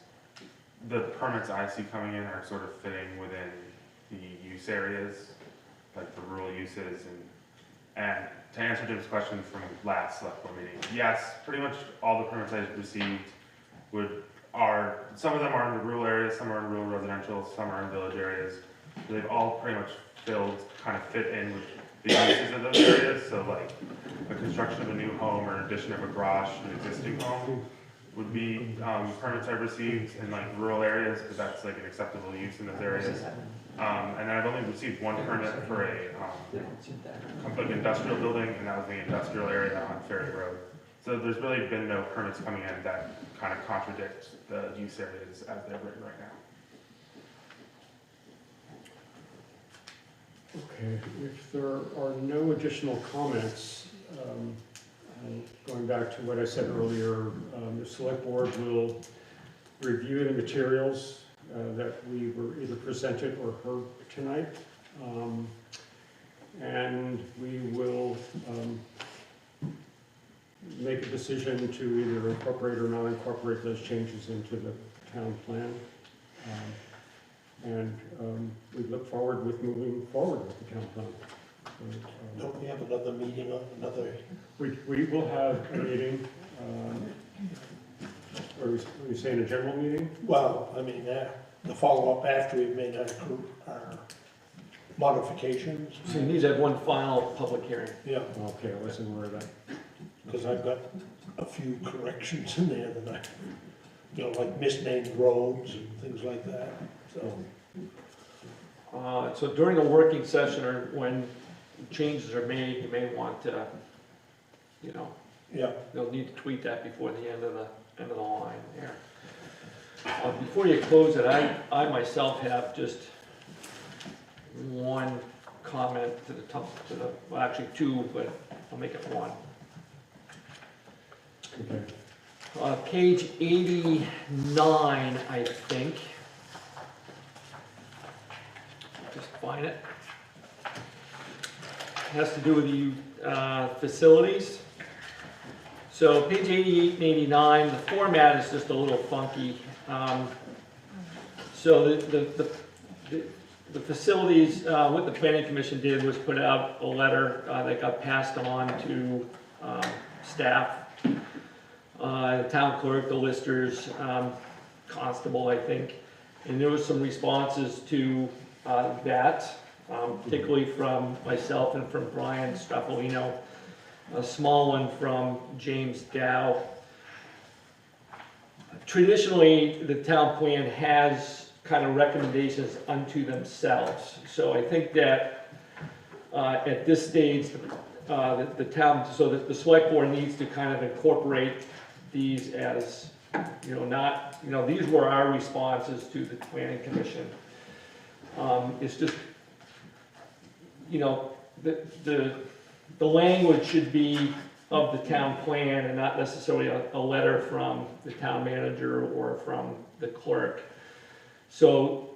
the permits I see coming in are sort of fitting within the use areas, like the rural uses, and to answer Jim's question from last select board meeting, yes, pretty much all the permits I received some of them are in the rural areas, some are in rural residential, some are in village areas. They've all pretty much kind of fit in with the uses of those areas. So like the construction of a new home or addition of a garage to an existing home would be permits I've received in like rural areas, because that's like an acceptable use in those areas. And then I've only received one permit for a like industrial building, and that was the industrial area on Ferry Road. So there's really been no permits coming in that kind of contradict the use areas as they're written right now. Okay, if there are no additional comments, going back to what I said earlier, the select board will review the materials that we were either presented or heard tonight. And we will make a decision to either incorporate or not incorporate those changes into the town plan. We look forward with moving forward with the town plan. Don't we have another meeting on another? We will have a meeting, are you saying a general meeting? Well, I mean, the follow-up after we've made our modifications. So you need to have one final public hearing. Yeah, Okay, I wasn't aware of that. because I've got a few corrections in there that I, like misnamed roads and things like that, so. So during a working session or when changes are made, you may want to, Yeah, you'll need to tweet that before the end of the line there. Before you close it, I myself have just one comment to the top, well, actually two, but I'll make it one. Okay. Page 89, I think. Just find it. Has to do with the facilities. So page 88 and 89, the format is just a little funky. So the facilities, what the planning commission did was put out a letter that got passed on to staff, the town clerk, the listers, constable, I think. And there was some responses to that, particularly from myself and from Brian Straffolino, a small one from James Dow. Traditionally, the town plan has kind of recommendations unto themselves. So I think that at this stage, the town, so that the select board needs to kind of incorporate these as, not, these were our responses to the planning commission. It's just, the language should be of the town plan and not necessarily a letter from the town manager or from the clerk. So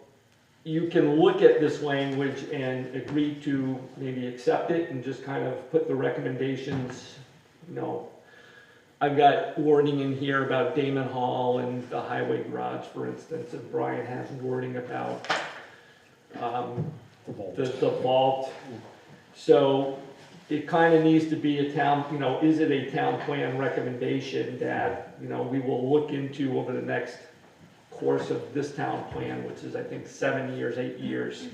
you can look at this language and agree to maybe accept it and just kind of put the recommendations, I've got wording in here about Damon Hall and the highway garage, for instance, and Brian has wording about the vault. So it kind of needs to be a town, is it a town plan recommendation that, we will look into over the next course of this town plan, which is, I think, 7 years, 8 years.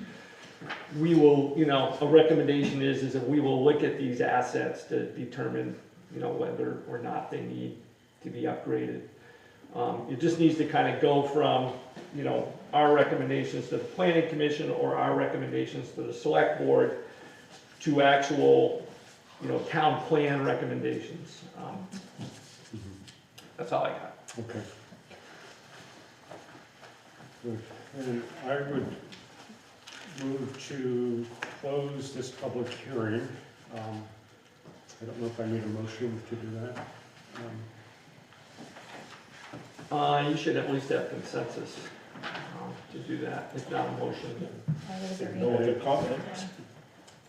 We will, a recommendation is that we will look at these assets to determine, whether or not they need to be upgraded. It just needs to kind of go from, our recommendations to the planning commission or our recommendations to the select board to actual, town plan recommendations. That's all I got. Okay. Good. And I would move to close this public hearing. I don't know if I need a motion to do that. You should at least have consensus to do that, if not a motion. no other comments.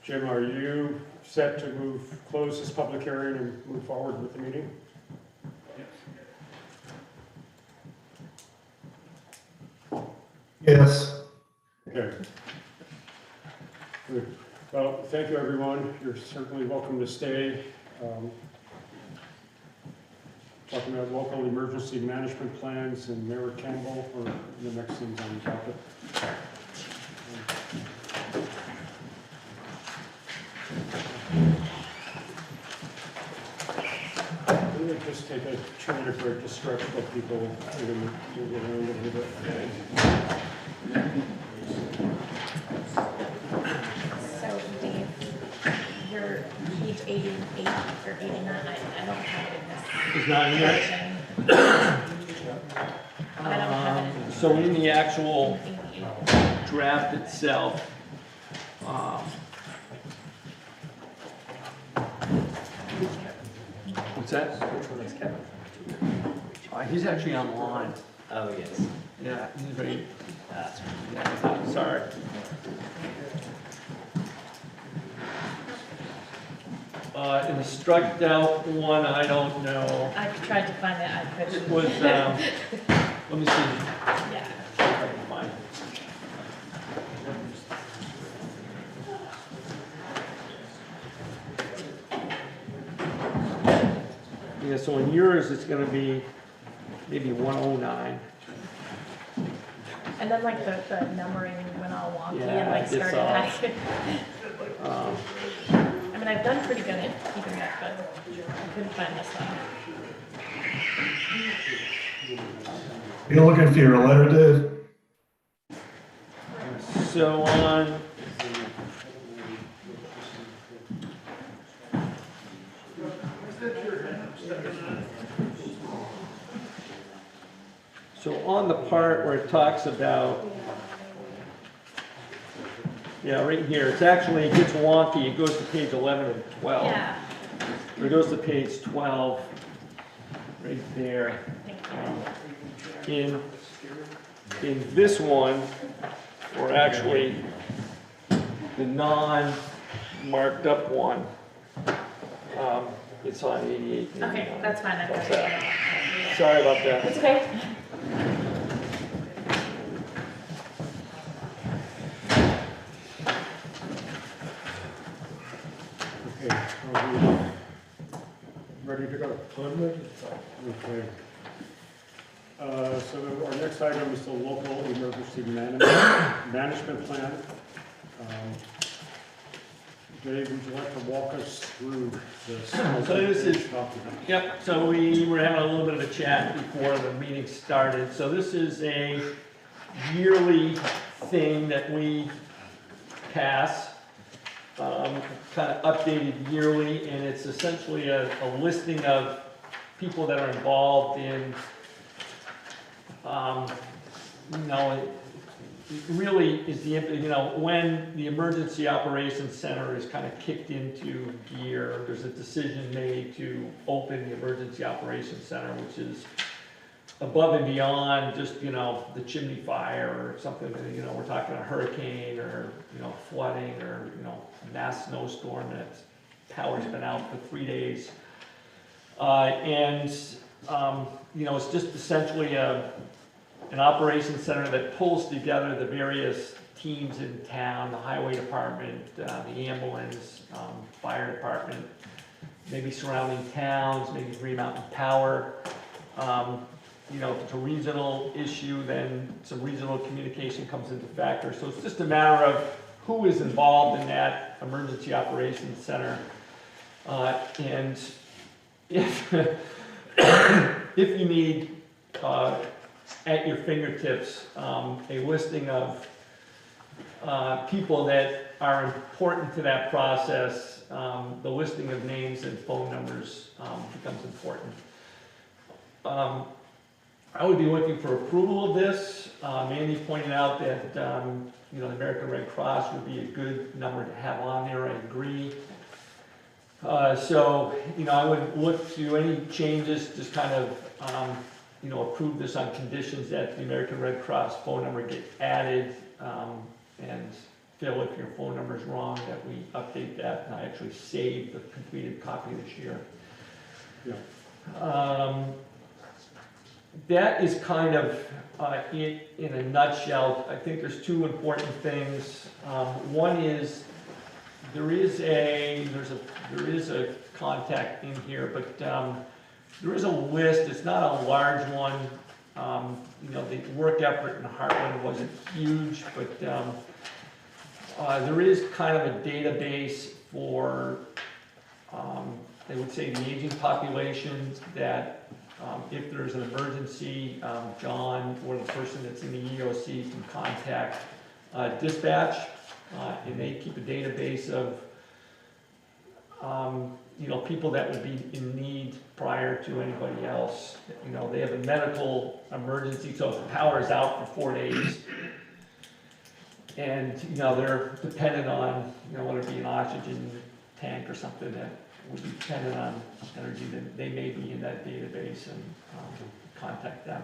Jim, are you set to close this public hearing and move forward with the meeting? Yes. Okay. Good. Well, thank you, everyone. You're certainly welcome to stay. Talking about local emergency management plans and Merritt, Campbell for the next things on the topic. We'll just take a 2-minute break to stretch what people move around a little bit. So Dave, you're page 88 or 89, I don't have it in this. It's not in there? I don't have it in this. So in the actual draft itself, what's that? Which one is Kevin? He's actually online. Oh, yes. Yeah, he's very, That's yeah, sorry. In the struck out one, I don't know. I tried to find it, I It couldn't. was, let me see. Yeah. If I can find it. Yeah, so in yours, it's gonna be maybe 109. And then like the numbering went all wonky and Yeah, like it's, started back. um, I mean, I've done pretty good at keeping that, but I couldn't find this one. You're looking for your letter, Dave? So on. So on the part where it talks about, yeah, right here, it's actually, it gets wonky, it goes to page 11 and 12. Yeah. Or it goes to page 12, right there. In this one, or actually the non-marked up one, it's on 88. Okay, that's fine. I've got What's it. that? Sorry about that. It's okay. Okay, are we ready to go? I'm ready. Okay. So our next item is the local emergency management plan. Dave, would you like to walk us through this? So this is, yep, so we were having a little bit of a chat before the meeting started. So this is a yearly thing that we pass, kind of updated yearly, and it's essentially a listing of people that are involved in, you know, it really is the, you know, when the Emergency Operations Center is kind of kicked into gear, there's a decision made to open the Emergency Operations Center, which is above and beyond just, you know, the chimney fire or something, you know, we're talking a hurricane or, you know, flooding or, you know, mass snowstorm that's power's been out for 3 days. You know, it's just essentially an operations center that pulls together the various teams in town, the highway department, the ambulance, fire department, maybe surrounding towns, maybe Green Mountain Power. You know, if it's a regional issue, then some regional communication comes into factor. So it's just a matter of who is involved in that emergency operations center. And if, if you need, at your fingertips, a listing of people that are important to that process, the listing of names and phone numbers becomes important. I would be looking for approval of this. Andy pointed out that you know, the American Red Cross would be a good number to have on there. I agree. So, you know, I would look to any changes, just kind of you know, approve this on conditions that the American Red Cross phone number get added, and Phil, if your phone number is wrong, that we update that, and I actually save the completed copy this year. Yeah. That is kind of it in a nutshell. I think there's two important things. One is there is a contact in here, but there is a list. It's not a large one. You know, the work effort in Hartland wasn't huge, but there is kind of a database for, they would say, the aging population, that if there's an emergency, John or the person that's in the EOC can contact dispatch, and they keep a database of you know, people that would be in need prior to anybody else. You know, they have a medical emergency, so if the power is out for 4 days, and, you know, they're dependent on, you know, whether it be an oxygen tank or something that would be dependent on energy, then they may be in that database and contact them.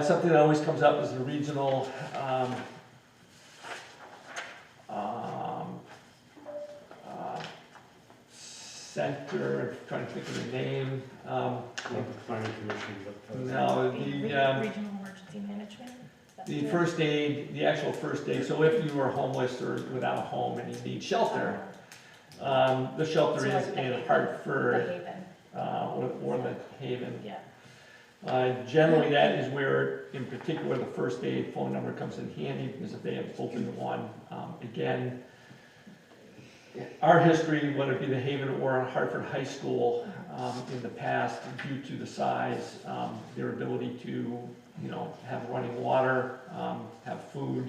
Something that always comes up is the regional center, I'm trying to think of the name. Not the planning commission, but. No, Regional Emergency Management? the first aid, the actual first aid. So if you are homeless or without a home and you need shelter, the shelter So is like the in Haven. Hartford, The Haven. or the Haven. Yeah. Generally, that is where, in particular, the first aid phone number comes in handy, because if they have opened one, again, our history, whether it be the Haven or Hartford High School, in the past, due to the size, their ability to, have running water, have food,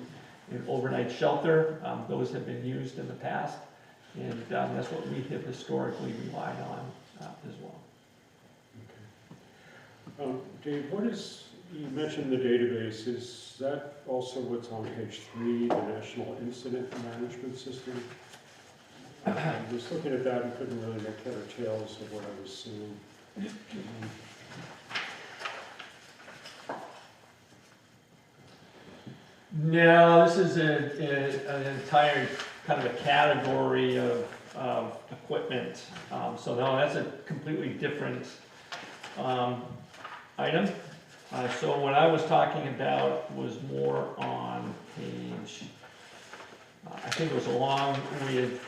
and overnight shelter, those have been used in the past, and that's what we have historically relied on as well. Dave, you mentioned the database, is that also what's on page 3, the National Incident Management System? I was looking at that and couldn't really make head or tails of what I was seeing. No, this is an entire kind of a category of equipment. So no, that's a completely different item. So what I was talking about was more on page, I think it was along with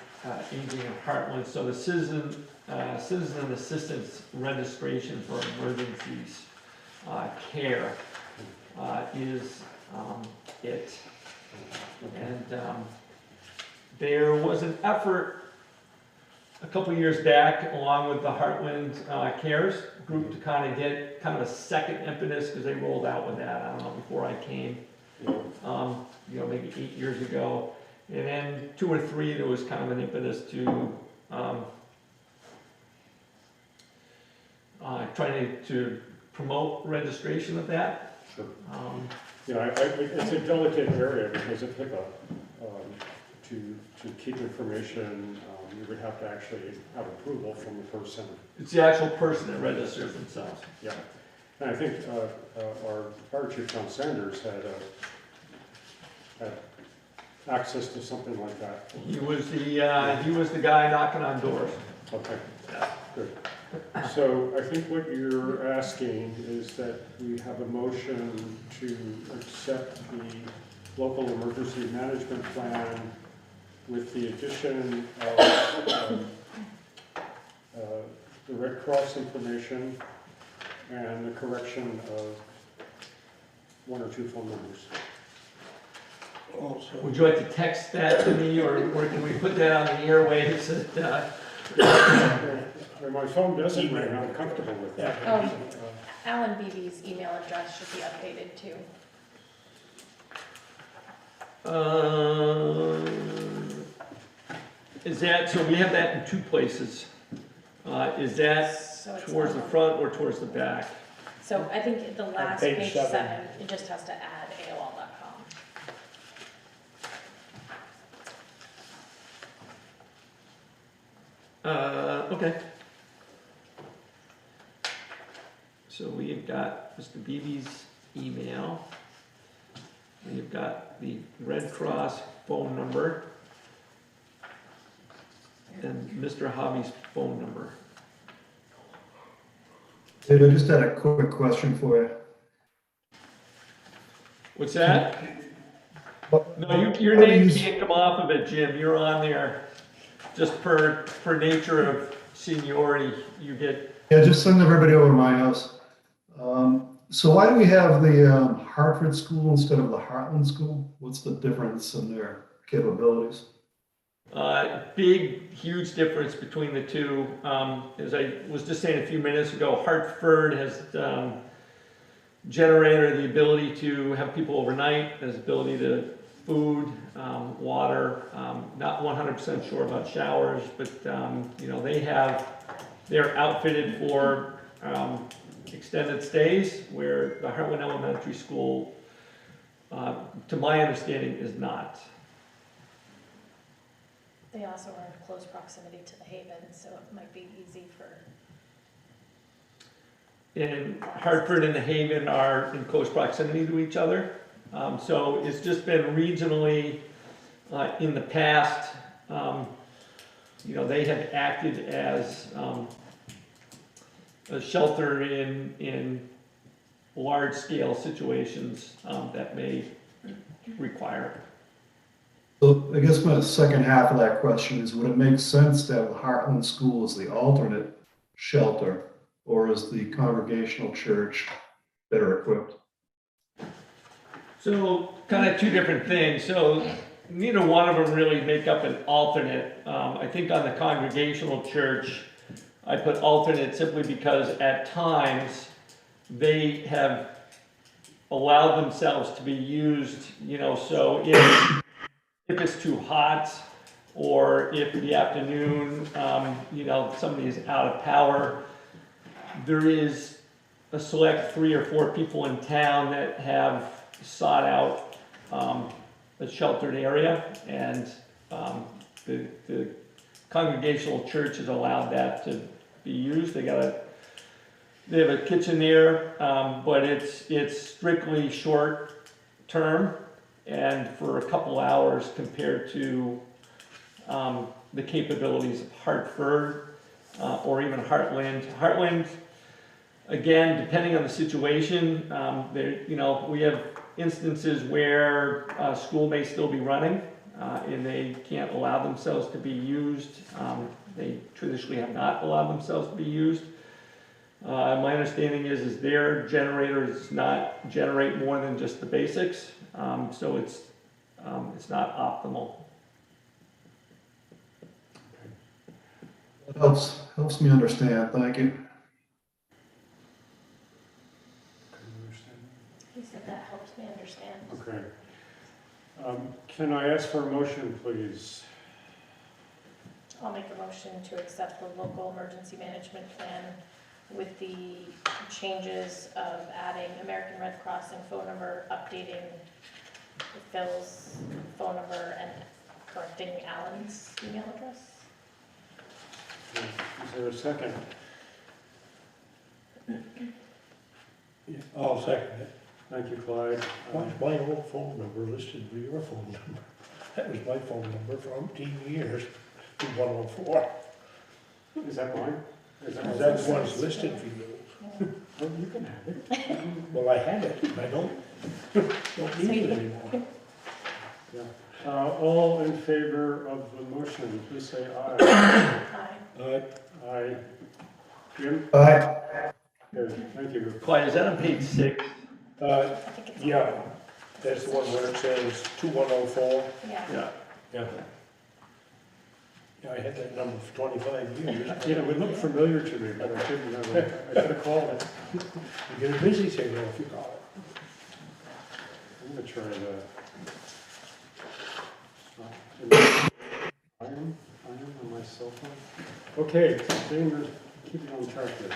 aging in Hartland. So the citizen assistance registration for emergencies care is it. And there was an effort a couple years back, along with the Hartland Cares group, to kind of get kind of a second impetus, because they rolled out with that, I don't know, before I came, maybe 8 years ago. And then 2 or 3, there was kind of an impetus to trying to promote registration of that. Sure. It's a delicate area because of HIPAA. To keep information, you would have to actually have approval from the person. It's the actual person that registers themselves. Yeah, and I think our fire chief, John Sanders, had access to something like that. He was the guy knocking on doors. Okay, good. So I think what you're asking is that we have a motion to accept the local emergency management plan with the addition of the Red Cross information and the correction of 1 or 2 phone numbers. Also, Would you like to text that to me, or can we put that on the airwaves? My phone doesn't ring, I'm comfortable with that. Alan Beebe's email address should be updated too. Is that, so we have that in 2 places. Is that So it's towards the front or towards the back? So I think the last page page 7. 7, it just has to add AOL.com. Okay. So we've got Mr. Beebe's email. We've got the Red Cross phone number and Mr. Hobby's phone number. Dave, I just had a quick question for you. What's that? No, your name can't come off of it, Jim. You're on there. Just per nature of seniority, you get. Yeah, just send everybody over to my house. So why do we have the Hartford School instead of the Hartland School? What's the difference in their capabilities? Big, huge difference between the two. As I was just saying a few minutes ago, Hartford has generated the ability to have people overnight, has ability to food, water, not 100% sure about showers, but they're outfitted for extended stays, where the Hartland Elementary School, to my understanding, is not. They also are in close proximity to the Haven, so it might be easy for. And Hartford and the Haven are in close proximity to each other. So it's just been regionally, in the past, they have acted as a shelter in large-scale situations that may require it. So I guess my second half of that question is, would it make sense to have the Hartland School as the alternate shelter, or is the Congregational Church better equipped. So kind of two different things. So neither one of them really make up an alternate. I think on the Congregational Church, I put alternate simply because at times they have allowed themselves to be used, you know, so if it's too hot or if in the afternoon, you know, somebody is out of power, there is a select 3 or 4 people in town that have sought out a sheltered area, and the Congregational Church has allowed that to be used. They have a kitchen there, but it's strictly short term and for a couple hours compared to the capabilities of Hartford or even Hartland. Hartland, again, depending on the situation, you know, we have instances where school may still be running and they can't allow themselves to be used. They traditionally have not allowed themselves to be used. My understanding is their generator does not generate more than just the basics, so it's not optimal. That helps me understand. Thank you. He said that helps me understand. Okay. Can I ask for a motion, please? I'll make a motion to accept the local emergency management plan with the changes of adding American Red Cross and phone number, updating Phil's phone number, and correcting Alan's email address. Is there a second? Yeah, I'll second it. Thank you, Clyde. Why's my old phone number listed with your phone number? That was my phone number for umpteen years, 104. Is that mine? That's the one's listed for you. Oh, you can have it. Well, I had it, and I don't need it anymore. Yeah. All in favor of the motion, please say aye. Aye. Aye. Jim? Aye. Good, thank you. Clyde, is that on page 6? Yeah, that's the one where it says 2104. Yeah. Yeah. Yeah, I had that number for 25 years. You know, it looked familiar to me, but I didn't know. I should have called it. You get a busy signal if you call it. I'm gonna try that. I am on my cell phone. Okay, Damon, keep it on track here.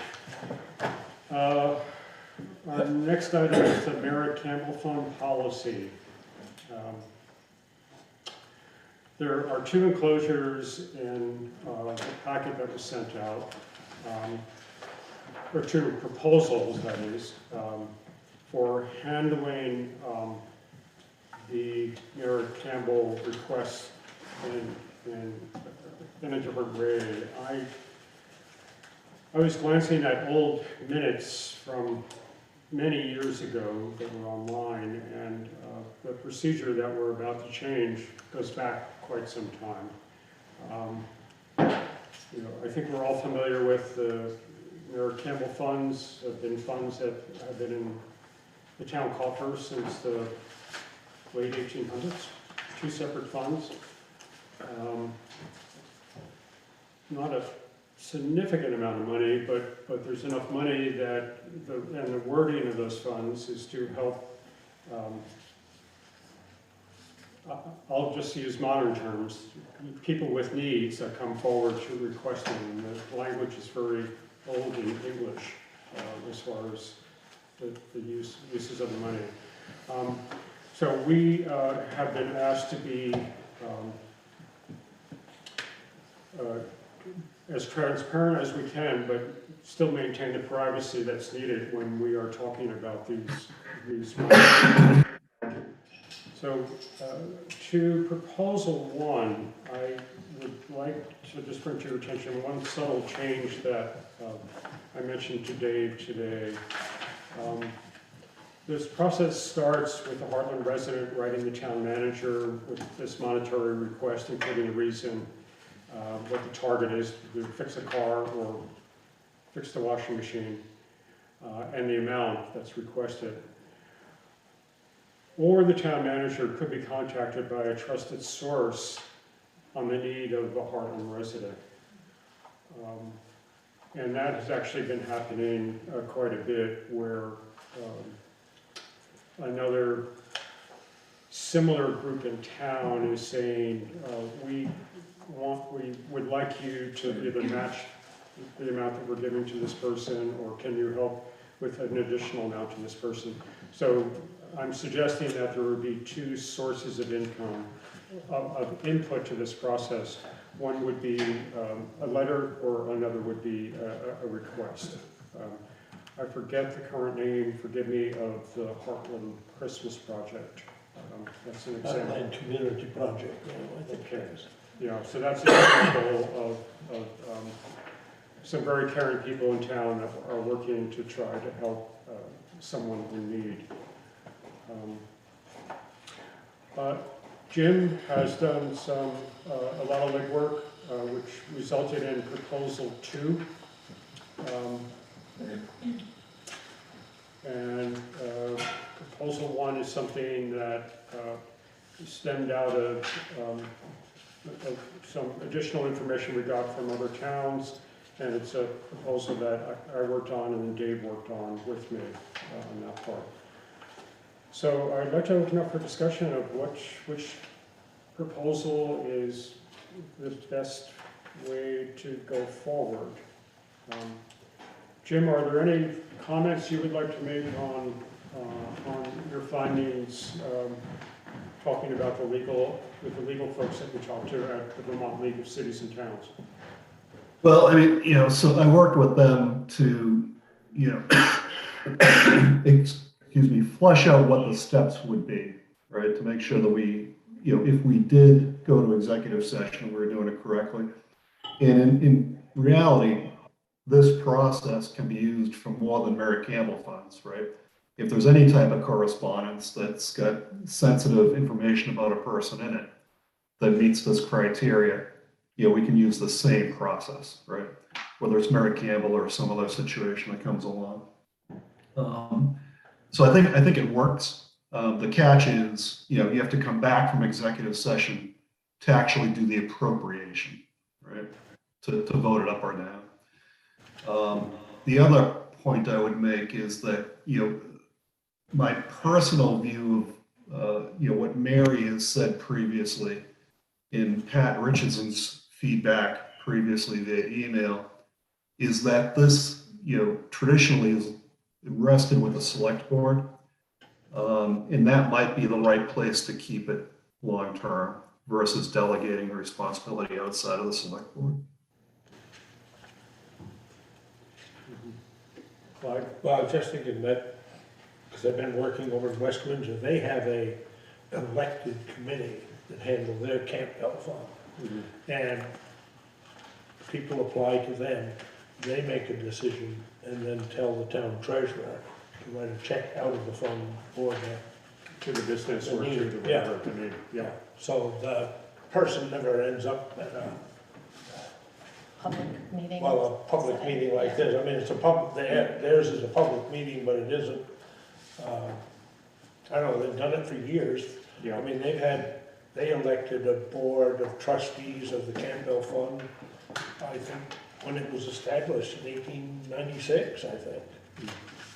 Our next item is the Merritt Campbell Fund policy. There are 2 enclosures in the packet that was sent out, or 2 proposals, that is, for handling the Merritt Campbell request in a different way. I was glancing at old minutes from many years ago that were online, and the procedure that we're about to change goes back quite some time. You know, I think we're all familiar with the Merritt Campbell funds. Have been funds that have been in the town coffers since the late 1800s. 2 separate funds. Not a significant amount of money, but there's enough money that and the wording of those funds is to help. I'll just use modern terms. People with needs that come forward to requesting, and the language is very old in English as far as the uses of the money. So we have been asked to be as transparent as we can, but still maintain the privacy that's needed when we are talking about these matters. So to proposal 1, I would like to just bring to your attention one subtle change that I mentioned to Dave today. This process starts with the Hartland resident writing the town manager with this monetary request, including the reason, what the target is, to fix a car or fix the washing machine. and the amount that's requested. Or the town manager could be contacted by a trusted source on the need of a Hartland resident. And that has actually been happening quite a bit, where another similar group in town is saying, we would like you to either match the amount that we're giving to this person, or can you help with an additional amount to this person? So I'm suggesting that there would be two sources of income, of input to this process. One would be a letter, or another would be a request. I forget the current name, forgive me, of the Hartland Christmas Project. That's an example. Hartland Community Project, I think it is. Yeah, so that's an example of some very caring people in town that are working to try to help someone in need. Jim has done a lot of legwork, which resulted in proposal 2. Proposal 1 is something that stemmed out of some additional information we got from other towns, and it's a proposal that I worked on and then Dave worked on with me on that part. So I'd like to open up for discussion of which proposal is the best way to go forward. Jim, are there any comments you would like to make on your findings, talking about with the legal folks that we talked to at the Vermont League of Cities and Towns? Well, I mean, so I worked with them to, flesh out what the steps would be, right? To make sure that we, if we did go to executive session, we were doing it correctly. And in reality, this process can be used for more than Merritt Campbell funds, right? If there's any type of correspondence that's got sensitive information about a person in it that meets this criteria, we can use the same process, right? Whether it's Merritt Campbell or some other situation that comes along. So I think it works. The catch is, you have to come back from executive session to actually do the appropriation, right? To vote it up or down. The other point I would make is that, my personal view of, what Mary has said previously in Pat Richardson's feedback previously via email is that this, traditionally is rested with the select board. And that might be the right place to keep it long-term versus delegating the responsibility outside of the select board. Clyde? Well, I was just thinking that, because I've been working over in West Windsor, they have a elected committee that handle their Campbell fund. And people apply to them, they make a decision, and then tell the town treasurer to write a check out of the fund for to the business or to the yeah. Yeah. So the person never ends up at a Public meeting. well, a public meeting like this. I mean, it's a public, theirs is a public meeting, but it isn't. I don't know, they've done it for years. Yeah. I mean, they elected a board of trustees of the Campbell Fund, I think, when it was established in 1896, I think.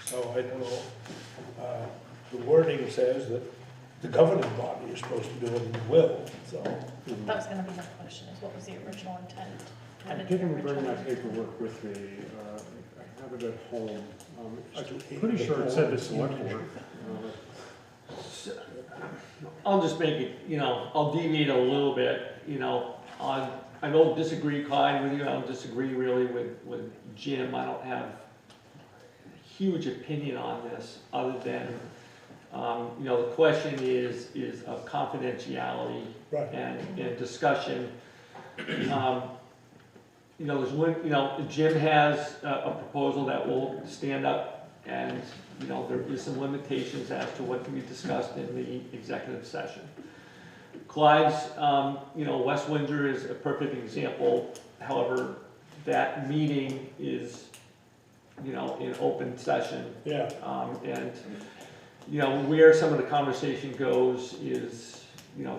So I don't know. The wording says that the governing body is supposed to do it and will, so. That was gonna be my question, is what was the original intent? I didn't bring my paperwork with me. I have it at home. I'm pretty sure it said the select board. I'll just make it, I'll deviate a little bit, I don't disagree, Clyde, with you. I don't disagree really with Jim. I don't have a huge opinion on this other than, the question is of confidentiality and discussion. There's one, Jim has a proposal that will stand up, and, there is some limitations as to what can be discussed in the executive session. Clyde's, West Windsor is a perfect example. However, that meeting is in open session. Yeah. And, where some of the conversation goes is,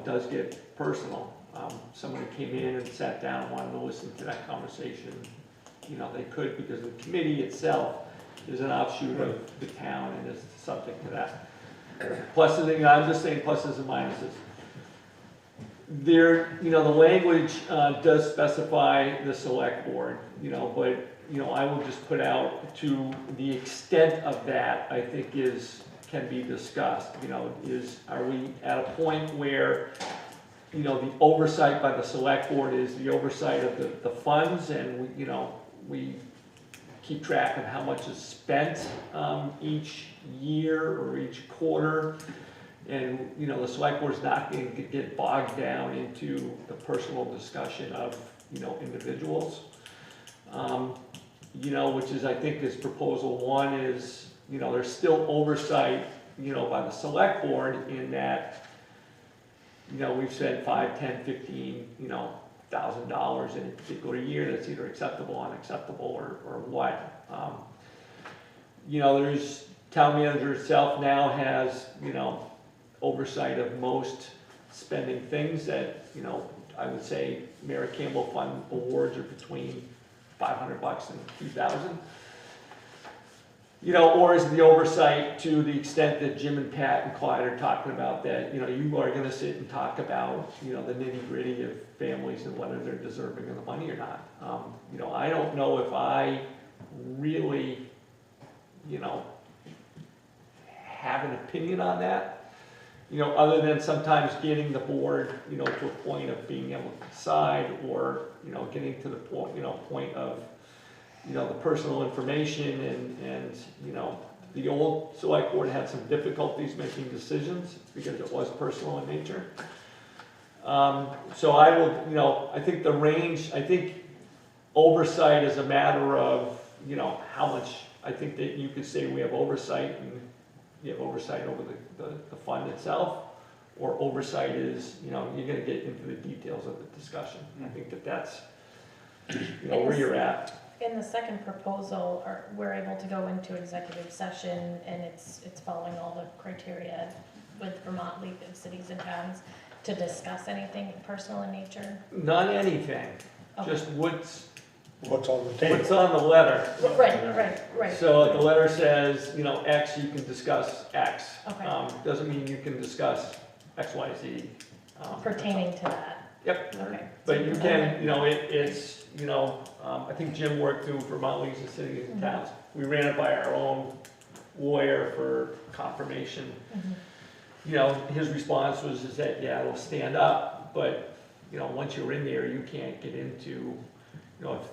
does get personal. Somebody came in and sat down and wanted to listen to that conversation. They could, because the committee itself is an offshoot of the town and is subject to that. Pluses, I'm just saying pluses and minuses. There, the language does specify the select board, but, I will just put out to the extent of that, I think can be discussed, are we at a point where, the oversight by the select board is the oversight of the funds, and we keep track of how much is spent each year or each quarter. And, the select board's not going to get bogged down into the personal discussion of, individuals. Which is, I think, is proposal one is, there's still oversight, by the select board in that, we've said $5, $10, $15, $1,000 in a particular year that's either acceptable, unacceptable, or what. There's town manager itself now has, oversight of most spending things that, I would say Merritt Campbell Fund awards are between $500 and $2,000. Or is the oversight to the extent that Jim and Pat and Clyde are talking about that, you are gonna sit and talk about, the nitty gritty of families and whether they're deserving of the money or not. I don't know if I really, have an opinion on that. Other than sometimes getting the board, to a point of being able to decide, or, getting to the point, point of, the personal information and, the old select board had some difficulties making decisions because it was personal in nature. So I will, I think the range, I think oversight is a matter of, how much, I think that you could say we have oversight and you have oversight over the fund itself, or oversight is, you're gonna get into the details of the discussion. I think that's, where you're at. In the second proposal, we're able to go into executive session, and it's following all the criteria with Vermont League of Cities and Towns to discuss anything personal in nature? Not anything, Okay. just what's What's on the table? on the letter. Right. So if the letter says, X, you can discuss X. Okay. Doesn't mean you can discuss X, Y, Z. Pertaining to that? Yep. Okay. But you can, it's, I think Jim worked through Vermont Leagues of Cities and Towns. We ran it by our own lawyer for confirmation. His response was is that, yeah, it'll stand up, but, once you're in there, you can't get into, if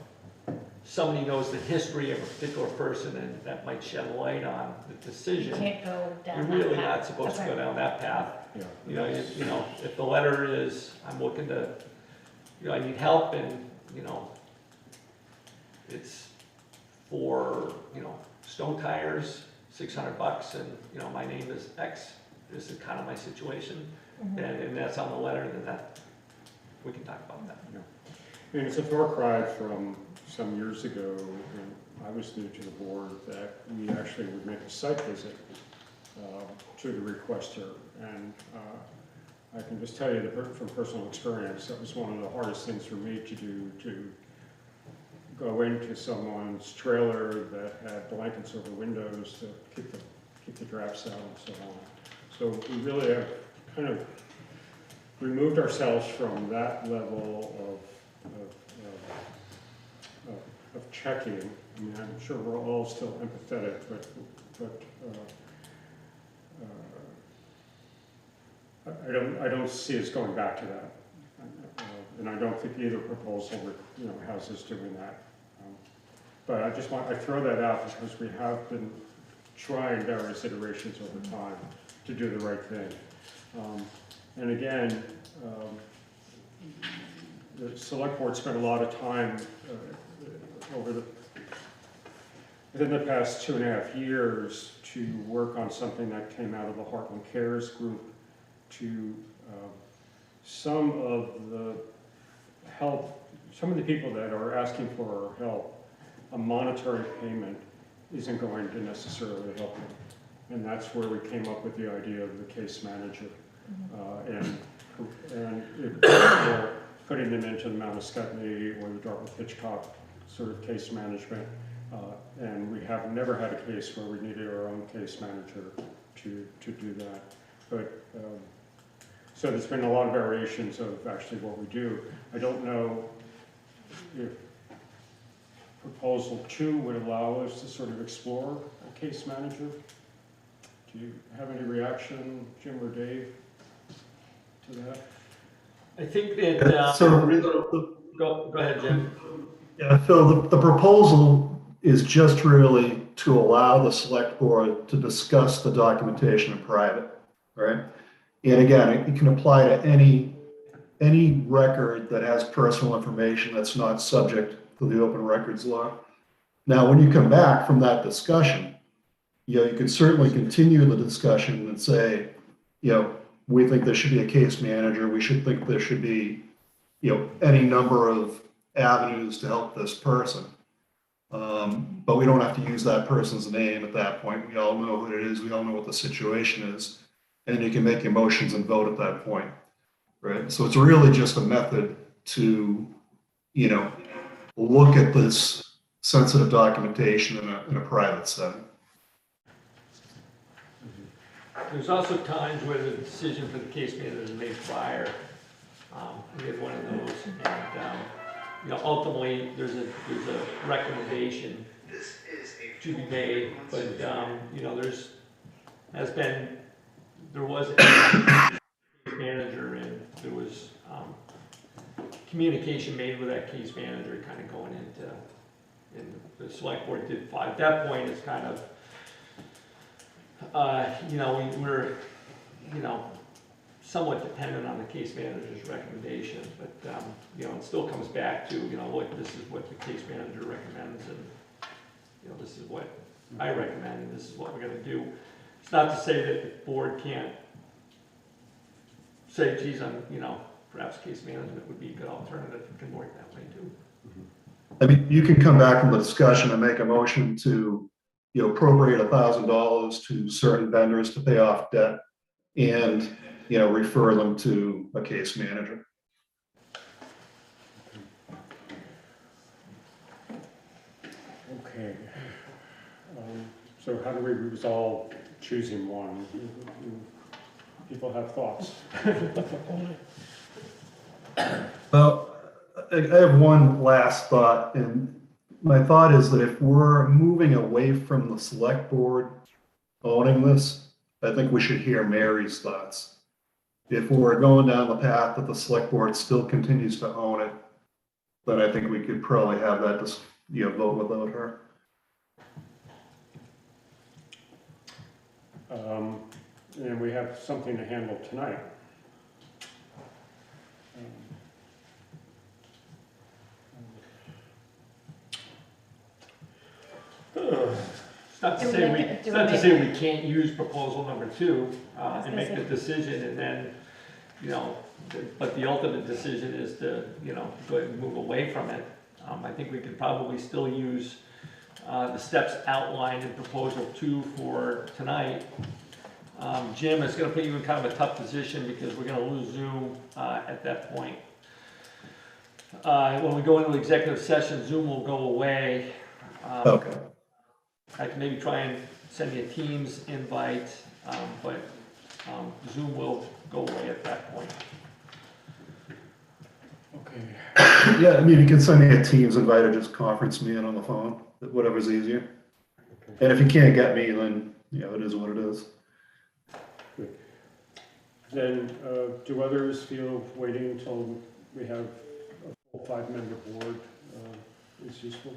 somebody knows the history of a particular person and that might shed light on the decision. You can't go down You're that really path. not supposed to go down that path. Yeah. If the letter is, I'm looking to, I need help and, it's for, stone tires, $600 and, my name is X, this is kind of my situation. And that's on the letter, then that, we can talk about that. I mean, it's a far cry from some years ago when I was new to the board that we actually would make a site visit to the requester. And I can just tell you that from personal experience, that was one of the hardest things for me to do, to go into someone's trailer that had blankets over windows to keep the drafts out and so on. So we really have kind of removed ourselves from that level of checking. I mean, I'm sure we're all still empathetic, but I don't see us going back to that, and I don't think either proposal has us doing that. But I throw that out because we have been trying various iterations over time to do the right thing. And again, the select board spent a lot of time within the past 2.5 years to work on something that came out of the Hartland Cares group to some of the help, some of the people that are asking for our help, a monetary payment isn't going to necessarily help them. And that's where we came up with the idea of the case manager. And putting them into the Mount Scottney or the Dartmouth Hitchcock sort of case management. And we have never had a case where we needed our own case manager to do that. But so there's been a lot of variations of actually what we do. I don't know if proposal 2 would allow us to sort of explore a case manager. Do you have any reaction, Jim or Dave, to that? I think that, go ahead, Jim. Yeah, Phil, the proposal is just really to allow the select board to discuss the documentation in private, right? And again, it can apply to any record that has personal information that's not subject to the open records law. Now, when you come back from that discussion, you can certainly continue the discussion and say, we think there should be a case manager. We should think there should be, any number of avenues to help this person. But we don't have to use that person's name at that point. We all know who it is. We all know what the situation is. And you can make your motions and vote at that point, right? So it's really just a method to, look at this sensitive documentation in a private setting. There's also times where the decision for the case manager is made prior. We had one of those, and ultimately there's a recommendation to be made, but there was a case manager, and there was communication made with that case manager, kind of going into, and the select board did file. At that point, it's kind of, we're somewhat dependent on the case manager's recommendation, but it still comes back to, look, this is what the case manager recommends, and this is what I recommend, and this is what we're going to do. It's not to say that the board can't say, geez, perhaps case management would be a good alternative. It can work that way too. I mean, you can come back from the discussion and make a motion to, appropriate $1,000 to certain vendors to pay off debt and, refer them to a case manager. Okay. So how do we resolve choosing one? People have thoughts. Well, I have one last thought, and my thought is that if we're moving away from the select board owning this, I think we should hear Mary's thoughts. If we're going down the path that the select board still continues to own it, then I think we could probably have that vote without her. And we have something to handle tonight. It's not to say we can't use proposal number 2 and make the decision, and then, but the ultimate decision is to, go ahead and move away from it. I think we could probably still use the steps outlined in proposal 2 for tonight. Jim, it's going to put you in kind of a tough position because we're going to lose Zoom at that point. When we go into executive session, Zoom will go away. Okay. I can maybe try and send you a Teams invite, but Zoom will go away at that point. Okay. Yeah, I mean, you can send me a Teams invite or just conference me in on the phone, whatever's easier. Okay. And if you can't get me, then, it is what it is. Good. Then, do others feel waiting until we have a full 5-member board is useful?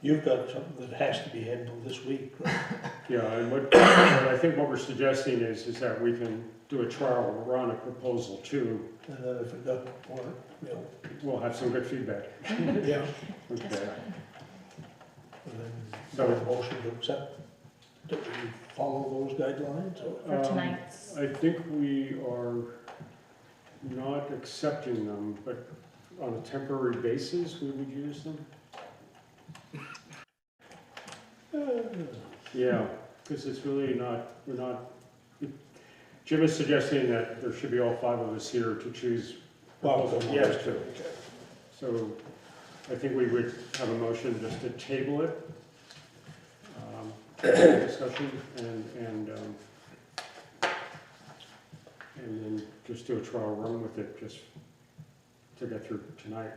You've got something that has to be handled this week, right? Yeah, and what I think what we're suggesting is that we can do a trial run of proposal 2. And then if it doesn't work, we'll have some good feedback. Yeah. Okay. And then so a motion to accept, that we follow those guidelines? For tonight's. I think we are not accepting them, but on a temporary basis, we would use them? Yeah, because it's really not, we're not, Jim is suggesting that there should be all 5 of us here to choose. Well, yes, too. So I think we would have a motion just to table it, discussion, and then just do a trial run with it, just to get through tonight.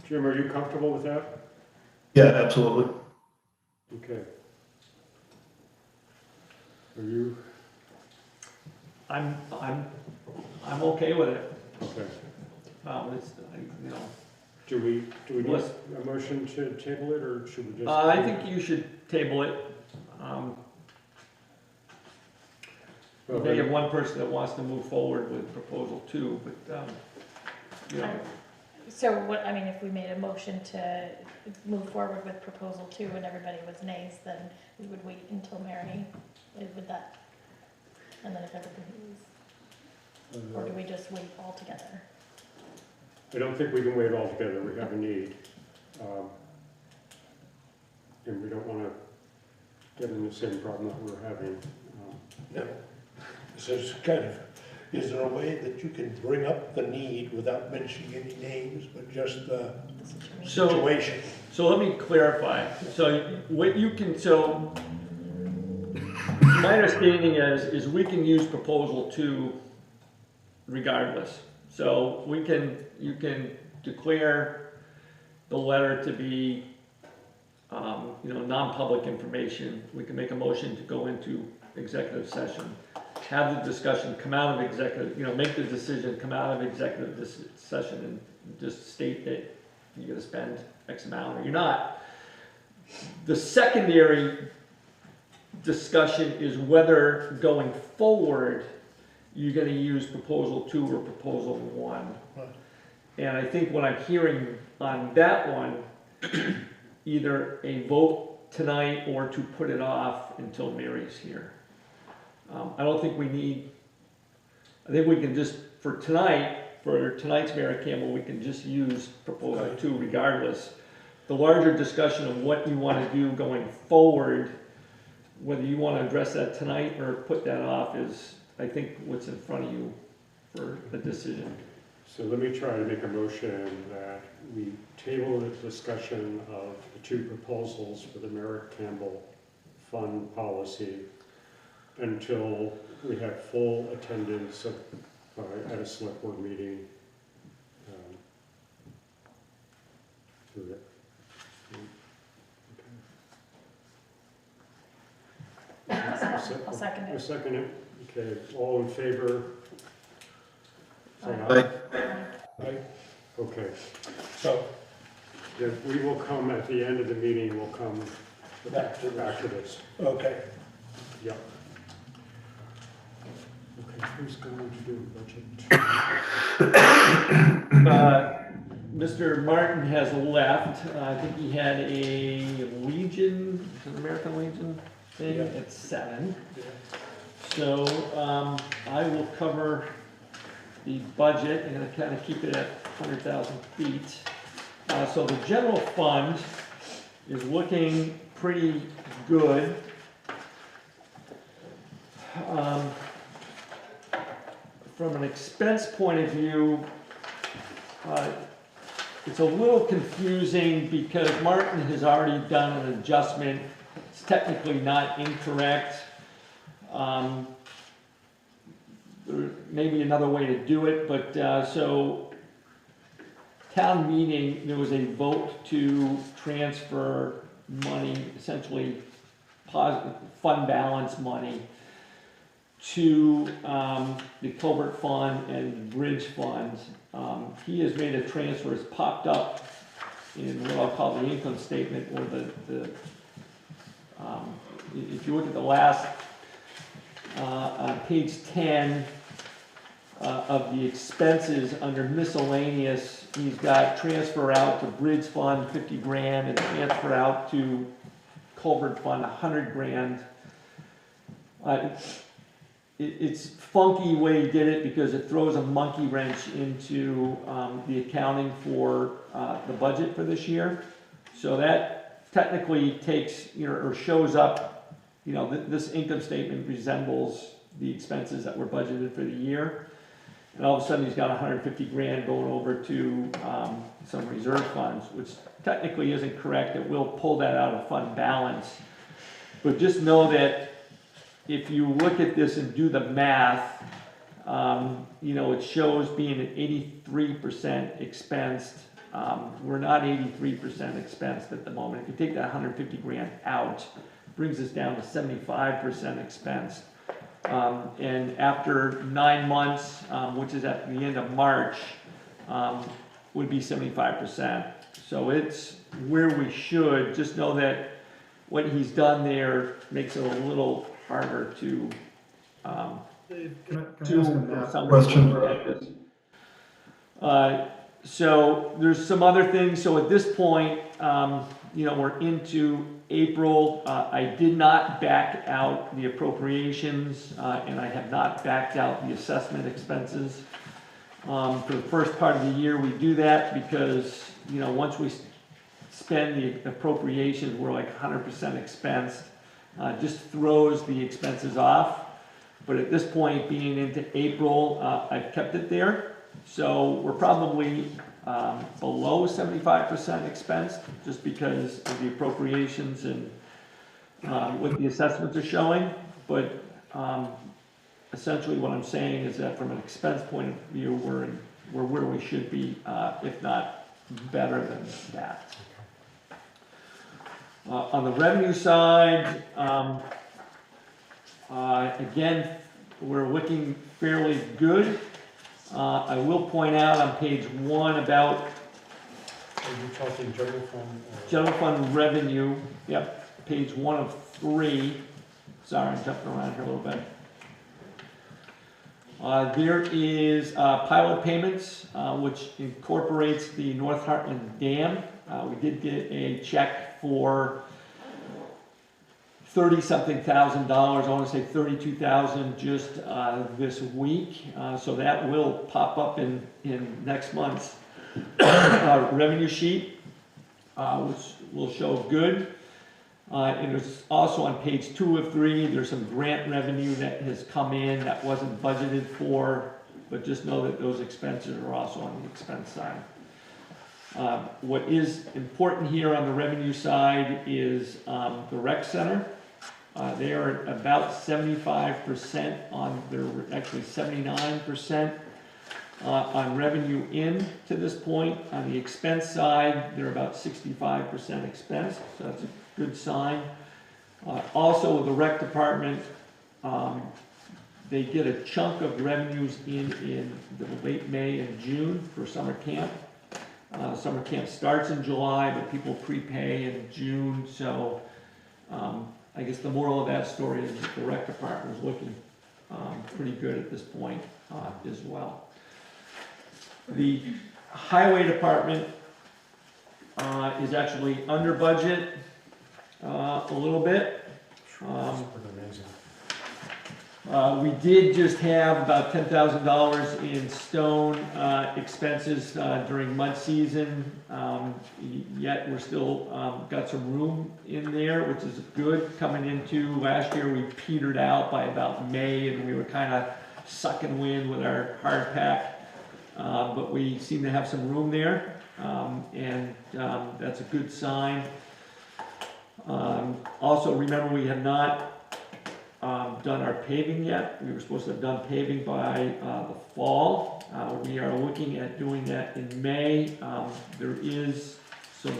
Jim, are you comfortable with that? Yeah, absolutely. Okay. Are you? I'm okay with it. Okay. It's, you know, Do we need Let's- a motion to table it, or should we just? I think you should table it. We may have one person that wants to move forward with proposal 2, but, you know. So what, I mean, if we made a motion to move forward with proposal 2 and everybody was nays, then we would wait until Mary, would that, and then if everybody, or do we just wait altogether? I don't think we can wait altogether, we have a need. And we don't want to get in the same problem that we're having. No. So it's kind of, is there a way that you can bring up the need without mentioning any names, but just the situation? So let me clarify. So what you can, so my understanding is we can use proposal 2 regardless. So you can declare the letter to be, non-public information. We can make a motion to go into executive session, have the discussion, come out of executive, make the decision, come out of executive session, and just state that you're going to spend X amount or you're not. The secondary discussion is whether going forward you're going to use proposal 2 or proposal 1. And I think what I'm hearing on that one, either a vote tonight or to put it off until Mary's here. I don't think we need, I think we can just, for tonight's Merritt Campbell, we can just use proposal 2 regardless. The larger discussion of what you want to do going forward, whether you want to address that tonight or put that off, is, I think, what's in front of you for a decision. So let me try to make a motion that we table the discussion of the 2 proposals for the Merritt Campbell Fund policy until we have full attendance at a select board meeting. I'll second it. I second it. Okay, all in favor? Say Aye. Aye. Okay. So we will come at the end of the meeting, we'll come back to this. Okay. Yep. Okay, who's going to do the budget? Mr. Martin has left. I think he had a Legion, an American Legion thing at 7. Yeah. So I will cover the budget. I'm going to kind of keep it at 100,000 feet. So the general fund is looking pretty good. From an expense point of view, it's a little confusing because Martin has already done an adjustment. It's technically not incorrect. There may be another way to do it, but so town meeting, there was a vote to transfer money, essentially fund balance money, to the culvert fund and bridge funds. He has made a transfer, it's popped up in what I'll call the income statement, or the if you look at the last, on page 10 of the expenses under miscellaneous, he's got transfer out to bridge fund 50 grand and transfer out to culvert fund 100 grand. it's funky way he did it because it throws a monkey wrench into the accounting for the budget for this year. So that technically takes, or shows up, this income statement resembles the expenses that were budgeted for the year. And all of a sudden he's got 150 grand going over to some reserve funds, which technically isn't correct. It will pull that out of fund balance. But just know that if you look at this and do the math, it shows being at 83% expensed. We're not 83% expensed at the moment. If you take that 150 grand out, it brings us down to 75% expensed. And after 9 months, which is at the end of March, would be 75%. So it's where we should. Just know that what he's done there makes it a little harder to Dave, can I ask a math question? So there's some other things. So at this point, we're into April. I did not back out the appropriations, and I have not backed out the assessment expenses. For the first part of the year, we do that because, once we spend the appropriations, we're like 100% expensed. Just throws the expenses off. But at this point, being into April, I've kept it there. So we're probably below 75% expensed, just because of the appropriations and what the assessments are showing. But essentially what I'm saying is that from an expense point of view, we're where we should be, if not better than that. On the revenue side, again, we're looking fairly good. I will point out on page 1 about Are you talking general fund? general fund revenue. Yep, page 1 of 3. Sorry, I'm jumping around here a little bit. There is pilot payments, which incorporates the North Hartland Dam. We did get a check for $30-something thousand. I want to say $32,000 just this week. So that will pop up in next month's revenue sheet, which will show good. And there's also on page 2 of 3, there's some grant revenue that has come in that wasn't budgeted for, but just know that those expenses are also on the expense side. What is important here on the revenue side is the rec center. They are about 75% on their, actually 79% on revenue in to this point. On the expense side, they're about 65% expense, so that's a good sign. Also, with the rec department, they get a chunk of revenues in the late May and June for summer camp. Summer camp starts in July, but people prepay in June, so I guess the moral of that story is that the rec department is looking pretty good at this point as well. The highway department is actually under budget a little bit. We did just have about $10,000 in stone expenses during mud season, yet we're still got some room in there, which is good. Coming into last year, we petered out by about May, and we were kind of sucking wind with our hard pack, but we seem to have some room there, and that's a good sign. Also, remember, we have not done our paving yet. We were supposed to have done paving by the fall. We are looking at doing that in May. There is some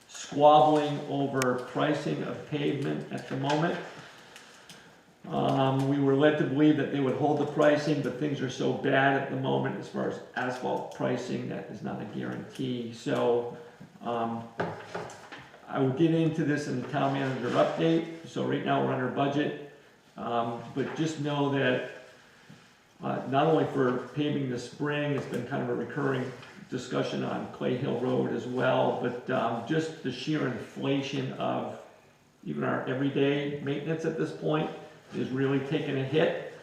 squabbling over pricing of pavement at the moment. We were led to believe that they would hold the pricing, but things are so bad at the moment as far as asphalt pricing that is not a guarantee. So I will get into this in the town manager update. So right now we're under budget. But just know that not only for paving this spring, it's been kind of a recurring discussion on Clay Hill Road as well, but just the sheer inflation of even our everyday maintenance at this point is really taking a hit.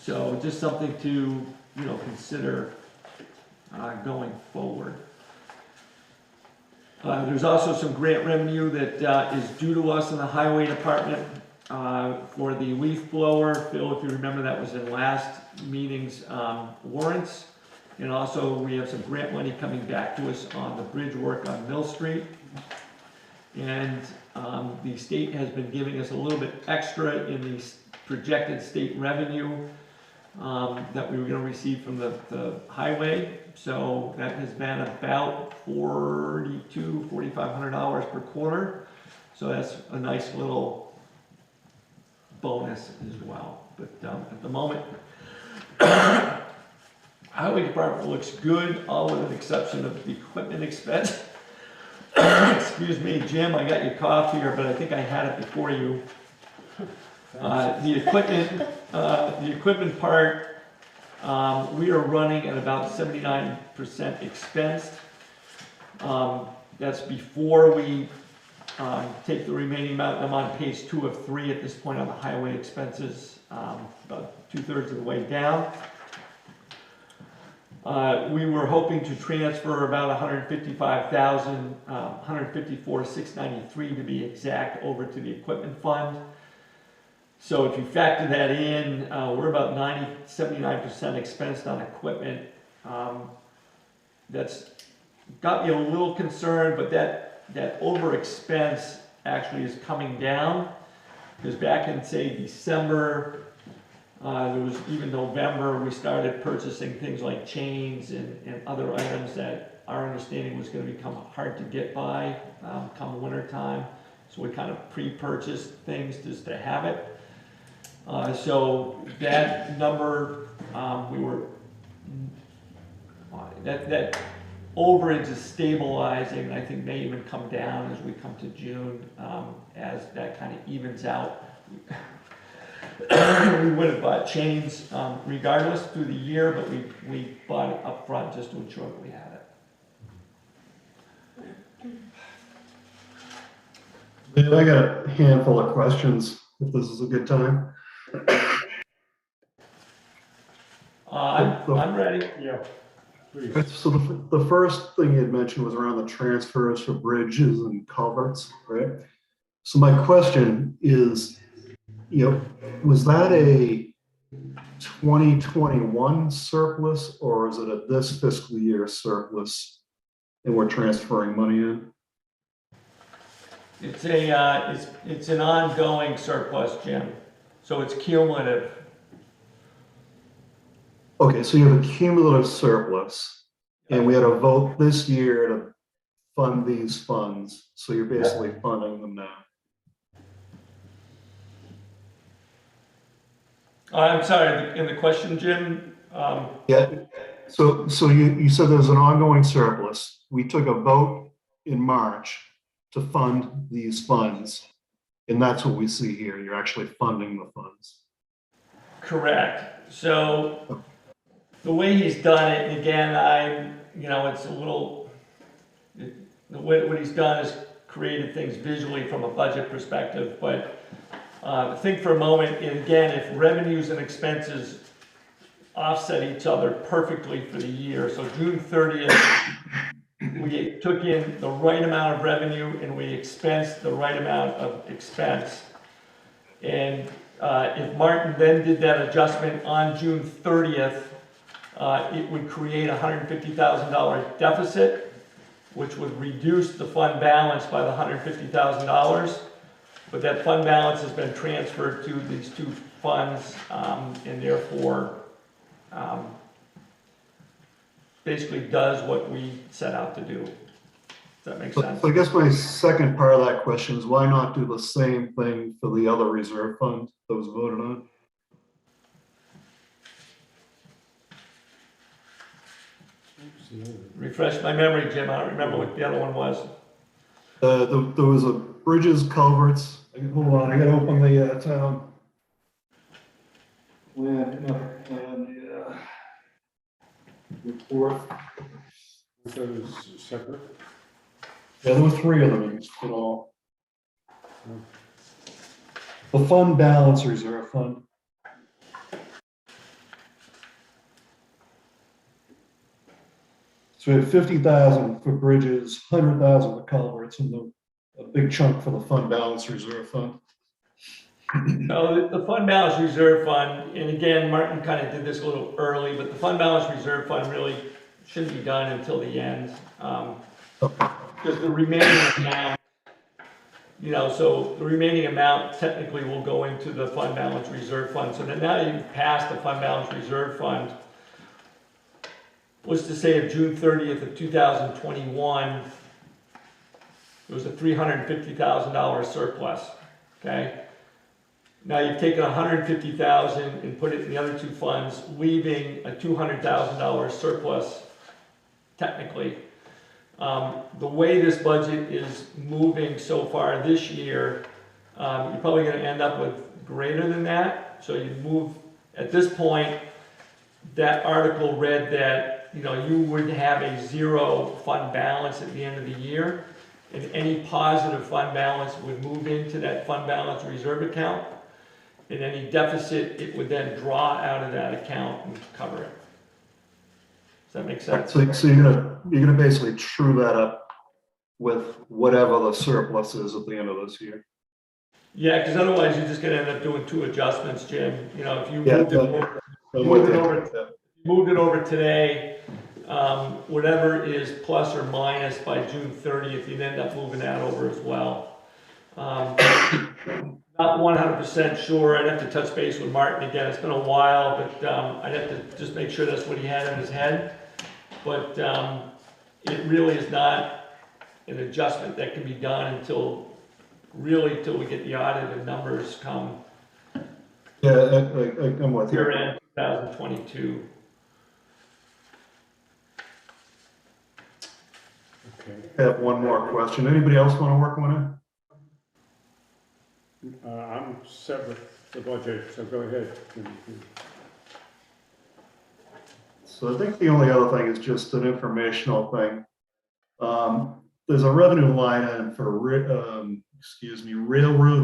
So just something to, consider going forward. There's also some grant revenue that is due to us in the highway department for the leaf blower. Phil, if you remember, that was in last meeting's warrants. And also we have some grant money coming back to us on the bridge work on Mill Street. And the state has been giving us a little bit extra in the projected state revenue that we were going to receive from the highway. So that has been about $4,500 per quarter. So that's a nice little bonus as well. But at the moment, highway department looks good, all with an exception of the equipment expense. Excuse me, Jim, I got your cough here, but I think I had it before you. The equipment part, we are running at about 79% expensed. That's before we take the remaining amount. I'm on page 2 of 3 at this point on the highway expenses, about 2/3 of the way down. We were hoping to transfer about $155,000, $154,693 to be exact, over to the equipment fund. So if you factor that in, we're about 79% expensed on equipment. That's got me a little concerned, but that over expense actually is coming down, because back in, say, December, there was even November, we started purchasing things like chains and other items that our understanding was going to become hard to get by come winter time. So we kind of pre-purchased things just to have it. So that number, that overage is stabilizing, and I think may even come down as we come to June, as that kind of evens out. We would have bought chains regardless through the year, but we bought it up front just to ensure that we had it. I got a handful of questions, if this is a good time. I'm ready. Yeah. So the first thing you had mentioned was around the transfers for bridges and culverts, right? So my question is, was that a 2021 surplus, or is it a this fiscal year surplus and we're transferring money in? It's an ongoing surplus, Jim. So it's cumulative. Okay, so you have a cumulative surplus, and we had a vote this year to fund these funds, so you're basically funding them now. I'm sorry, in the question, Jim? Yeah, so you said there's an ongoing surplus. We took a vote in March to fund these funds, and that's what we see here. You're actually funding the funds. Correct. So the way he's done it, and again, it's a little, what he's done is created things visually from a budget perspective, but think for a moment, and again, if revenues and expenses offset each other perfectly for the year, so June 30th, we took in the right amount of revenue and we expensed the right amount of expense. And if Martin then did that adjustment on June 30th, it would create a $150,000 deficit, which would reduce the fund balance by the $150,000. But that fund balance has been transferred to these two funds, and therefore basically does what we set out to do. Does that make sense? So I guess my second part of that question is, why not do the same thing for the other reserve fund that was voted on? Refresh my memory, Jim. I don't remember what the other one was. There was a bridges, culverts. Hold on, I gotta open the town. Report. Those separate. Yeah, there were 3 of them in all. The fund balance reserve fund. So we had 50,000 for bridges, 100,000 for culverts, and a big chunk for the fund balance reserve fund. No, the fund balance reserve fund, and again, Martin kind of did this a little early, but the fund balance reserve fund really shouldn't be done until the end. Because the remaining amount, so the remaining amount technically will go into the fund balance reserve fund. So now you've passed the fund balance reserve fund, was to say of June 30th of 2021, it was a $350,000 surplus, okay? Now you've taken $150,000 and put it in the other two funds, leaving a $200,000 surplus, technically. The way this budget is moving so far this year, you're probably gonna end up with greater than that. So you move, at this point, that article read that, you would have a zero fund balance at the end of the year, and any positive fund balance would move into that fund balance reserve account. And any deficit, it would then draw out of that account and cover it. Does that make sense? So you're gonna basically true that up with whatever the surplus is at the end of this year. Yeah, because otherwise you're just gonna end up doing two adjustments, Jim. If you Yeah, moved it over today, whatever is plus or minus by June 30th, you'd end up moving that over as well. Not 100% sure. I'd have to touch base with Martin again. It's been a while, but I'd have to just make sure that's what he had in his head. But it really is not an adjustment that can be done until we get the audited numbers come Yeah, I'm with you. year end 2022. Okay. I have one more question. Anybody else want to work one in? I'm set with the budget, so go ahead. So I think the only other thing is just an informational thing. There's a revenue line item for, railroad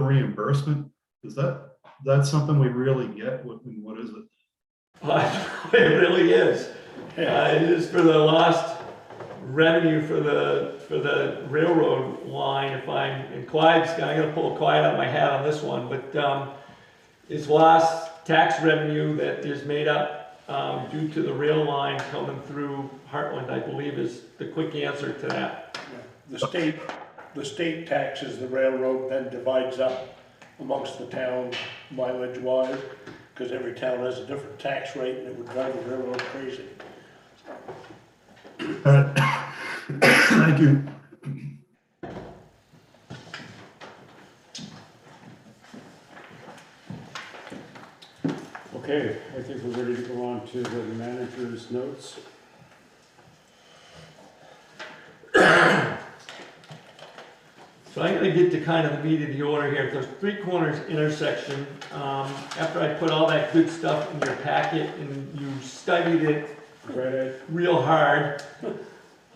reimbursement. Is that something we really get? What is it? It really is. It is for the lost revenue for the railroad line. And Clyde's, I'm gonna pull Clyde out of my hat on this one, but it's lost tax revenue that is made up due to the rail line coming through Hartland, I believe, is the quick answer to that. The state taxes the railroad, then divides up amongst the town mileage wise, because every town has a different tax rate and it would drive the railroad crazy. Thank you. Okay, I think we're ready to go on to the manager's notes. So I'm gonna get to kind of the meat of the order here. There's Three Corners intersection. After I put all that good stuff in your packet and you studied it real hard,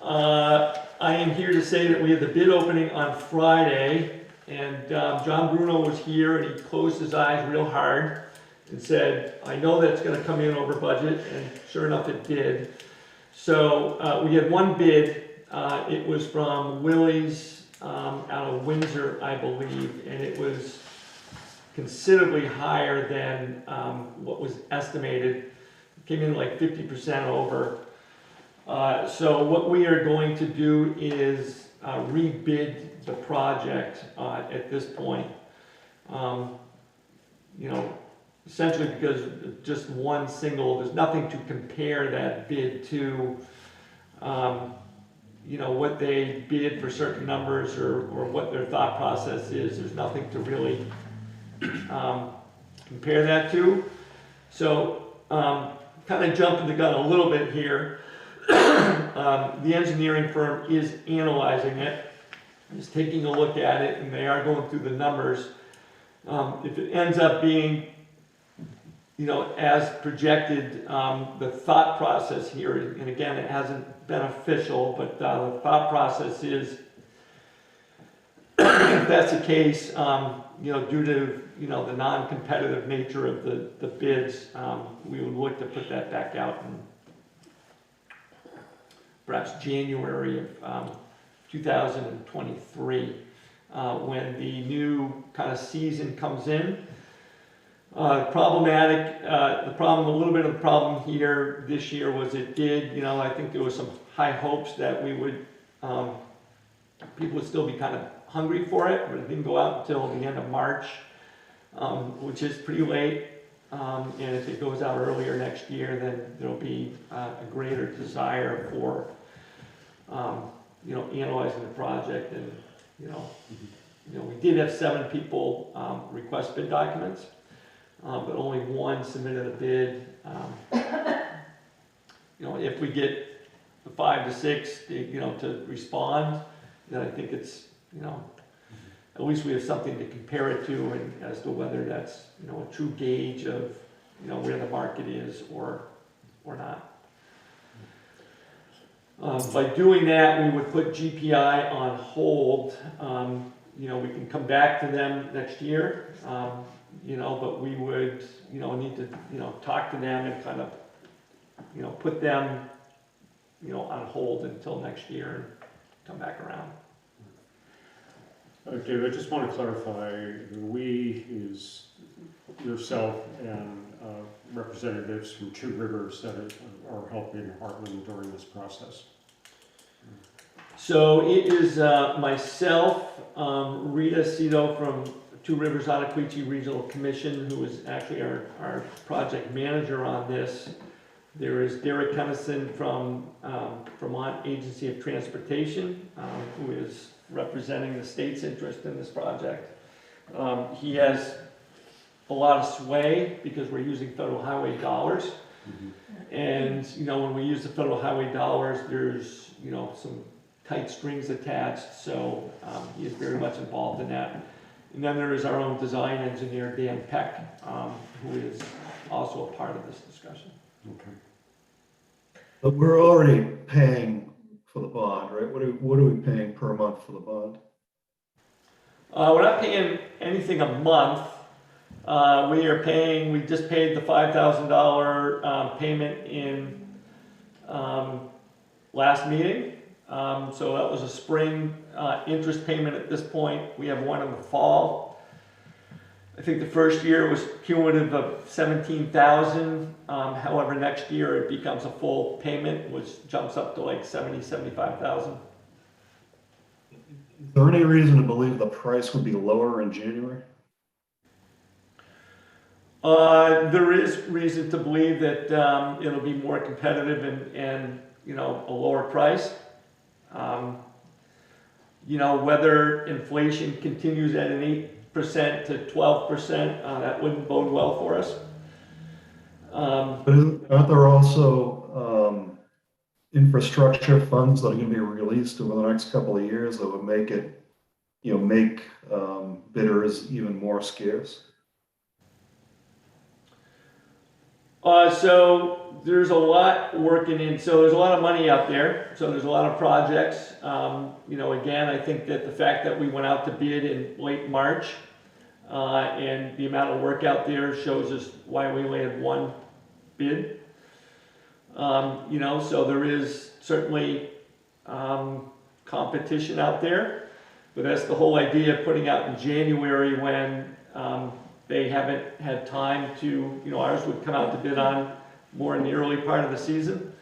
I am here to say that we had the bid opening on Friday, and John Bruno was here and he closed his eyes real hard and said, I know that's gonna come in over budget, and sure enough it did. So we had one bid, it was from Willie's out of Windsor, I believe, and it was considerably higher than what was estimated. It came in like 50% over. So what we are going to do is rebid the project at this point. Essentially because just one single, there's nothing to compare that bid to, what they bid for certain numbers or what their thought process is. There's nothing to really compare that to. So kind of jumping the gun a little bit here. The engineering firm is analyzing it, is taking a look at it, and they are going through the numbers. If it ends up being as projected, the thought process here, and again, it hasn't been official, but the thought process is, if that's the case, due to, the non-competitive nature of the bids, we would look to put that back out perhaps January of 2023, when the new kind of season comes in. A little bit of the problem here this year was it did, I think there was some high hopes that we would, people would still be kind of hungry for it, but it didn't go out until the end of March, which is pretty late. And if it goes out earlier next year, then there'll be a greater desire for, analyzing the project. And, we did have 7 people request bid documents, but only 1 submitted a bid. If we get 5 to 6, to respond, then I think it's, at least we have something to compare it to, and as to whether that's, a true gauge of, where the market is or not. By doing that, we would put GPI on hold. We can come back to them next year, but we would, need to, talk to them and kind of, put them, on hold until next year and come back around. David, I just want to clarify, we is yourself and representatives from Two Rivers that are helping Hartland during this process. So it is myself, Rita Cito from Two Rivers Ottaquechee Regional Commission, who is actually our project manager on this. There is Derek Kennison from Vermont Agency of Transportation, who is representing the state's interest in this project. He has a lot of sway because we're using federal highway dollars. Mm-hmm. And, when we use the federal highway dollars, there's, some tight strings attached. So he is very much involved in that. And then there is our own design engineer, Dan Peck, who is also a part of this discussion. Okay. But we're already paying for the bond, right? What are we paying per month for the bond? We're not paying anything a month. We just paid the $5,000 payment in last meeting. So that was a spring interest payment at this point. We have one in the fall. I think the first year was cumulative of $17,000. However, next year it becomes a full payment, which jumps up to like $75,000. Is there any reason to believe the price would be lower in January? There is reason to believe that it'll be more competitive and a lower price. Whether inflation continues at an 8% to 12%, that wouldn't bode well for us. But aren't there also infrastructure funds that are going to be released over the next couple of years that would make it, make bidders even more scarce? So there's a lot working in, so there's a lot of money out there. So there's a lot of projects. Again, I think that the fact that we went out to bid in late March and the amount of work out there shows us why we only had one bid. So there is certainly competition out there, but that's the whole idea of putting out in January when they haven't had time to, ours would come out to bid on more in the early part of the season.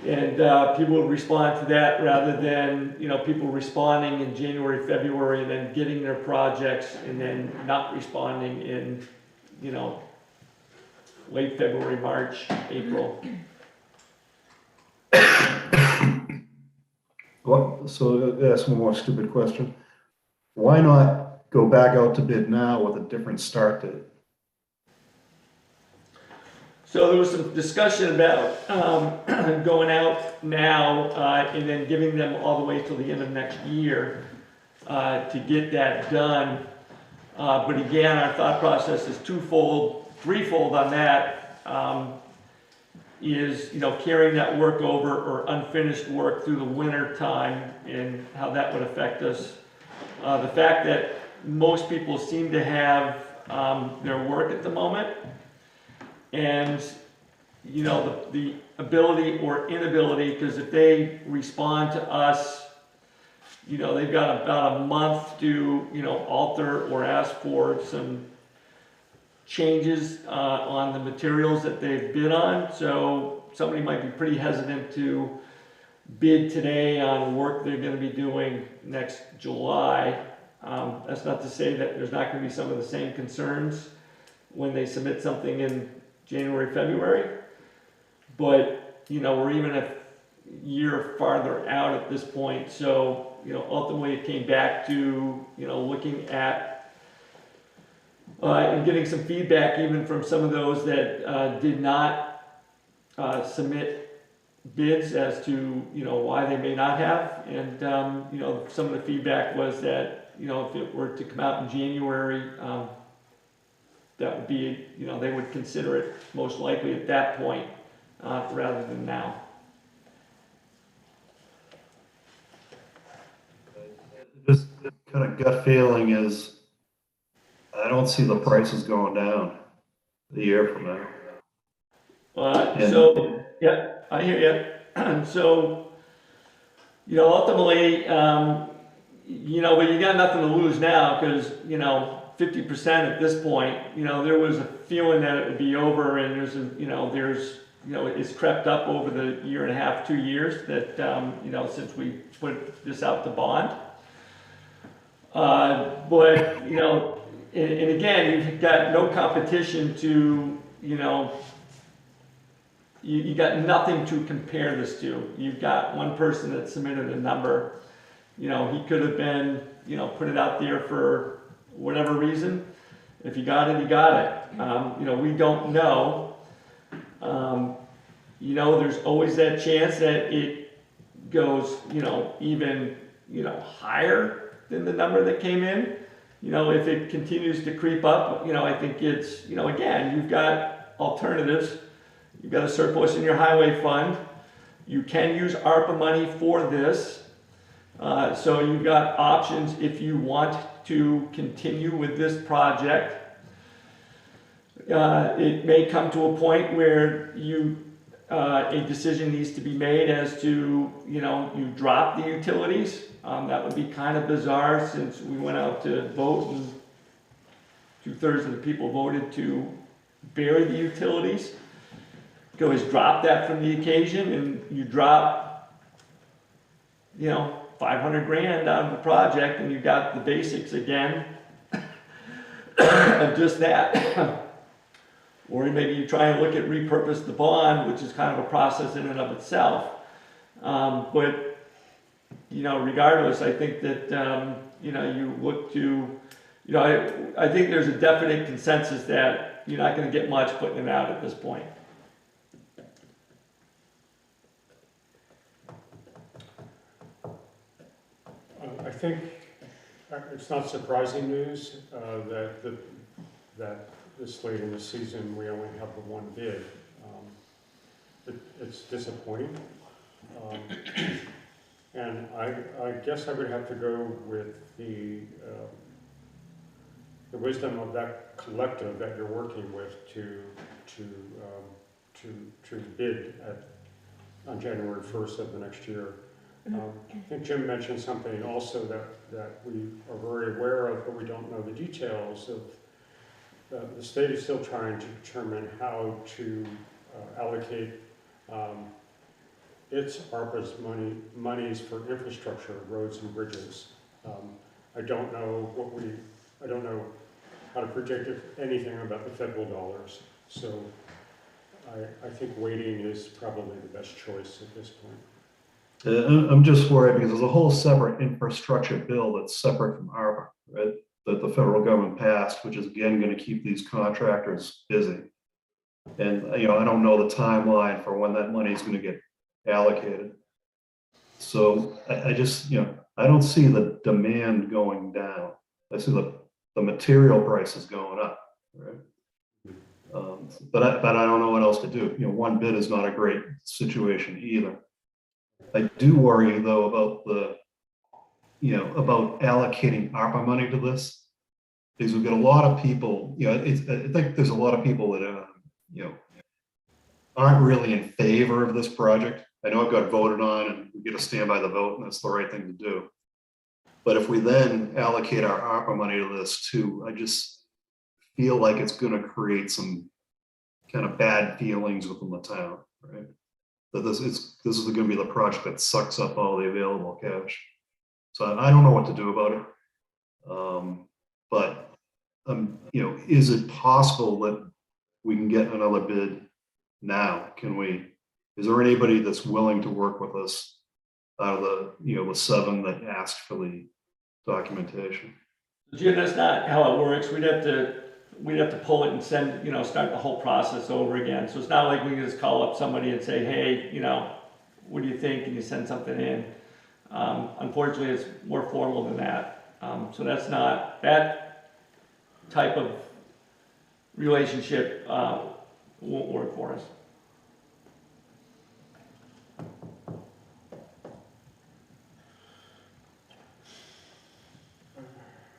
And people would respond to that rather than, people responding in January, February, and then getting their projects and then not responding in, late February, March, April. So ask one more stupid question. Why not go back out to bid now with a different start date? So there was some discussion about going out now and then giving them all the way till the end of next year to get that done. But again, our thought process is threefold on that. Is carrying that work over or unfinished work through the winter time and how that would affect us. The fact that most people seem to have their work at the moment, and you know, the ability or inability, because if they respond to us, you know, they've got about a month to, you know, alter or ask for some changes on the materials that they've bid on. So somebody might be pretty hesitant to bid today on work they're going to be doing next July. That's not to say that there's not going to be some of the same concerns when they submit something in January, February. But, you know, we're even a year farther out at this point. So, you know, ultimately it came back to, you know, looking at and getting some feedback even from some of those that did not submit bids as to, you know, why they may not have. And, you know, some of the feedback was that, you know, if it were to come out in January, that would be, you know, they would consider it most likely at that point rather than now. Just kind of gut feeling is, I don't see the prices going down a year from now. So, yeah, I hear you. So, you know, ultimately, you know, but you got nothing to lose now because, you know, 50% at this point, you know, there was a feeling that it would be over, and you know, it's crept up over the year and a half, 2 years that, you know, since we put this out to bond. But, you know, and again, you've got no competition to, you know, you got nothing to compare this to. You've got one person that submitted a number. You know, he could have been, you know, put it out there for whatever reason. If you got it, you got it. You know, we don't know. You know, there's always that chance that it goes, you know, even, you know, higher than the number that came in. You know, if it continues to creep up, you know, I think it's, you know, again, you've got alternatives. You've got a surplus in your highway fund. You can use ARPA money for this. So you've got options if you want to continue with this project. It may come to a point where a decision needs to be made as to, you know, you drop the utilities. That would be kind of bizarre since we went out to vote and 2/3 of the people voted to bury the utilities. You can always drop that from the occasion, and you drop, you know, 500 grand out of the project, and you got the basics again of just that. Or maybe you try and look at repurpose the bond, which is kind of a process in and of itself. But, you know, regardless, I think that, you know, you look to, you know, I think there's a definite consensus that you're not going to get much putting it out at this point. I think it's not surprising news that this late in the season we only have the one bid. It's disappointing, and I guess I would have to go with the wisdom of that collective that you're working with to bid on January 1st of the next year. I think Jim mentioned something also that we are very aware of, but we don't know the details of. The state is still trying to determine how to allocate its ARPA's monies for infrastructure, roads and bridges. I don't know how to predict anything about the federal dollars. So I think waiting is probably the best choice at this point. I'm just worried because there's a whole separate infrastructure bill that's separate from ARPA, right? That the federal government passed, which is again going to keep these contractors busy. And, you know, I don't know the timeline for when that money is going to get allocated. So I just, you know, I don't see the demand going down. I see the material prices going up, right? But I don't know what else to do. You know, one bid is not a great situation either. I do worry though about about allocating ARPA money to this, because we've got a lot of people, you know, I think there's a lot of people that, you know, aren't really in favor of this project. I know it got voted on and we get to stand by the vote and that's the right thing to do. But if we then allocate our ARPA money to this too, I just feel like it's gonna create some kind of bad feelings within the town, right? That this is gonna be the project that sucks up all the available cash. So I don't know what to do about it. But you know, is it possible that we can get another bid now? Is there anybody that's willing to work with us out of the, you know, the 7 that asked for the documentation? Jim, that's not how it works. We'd have to pull it and send, you know, start the whole process over again. So it's not like we can just call up somebody and say, hey, you know, what do you think? Can you send something in? Unfortunately, it's more formal than that. So that's not, that type of relationship won't work for us.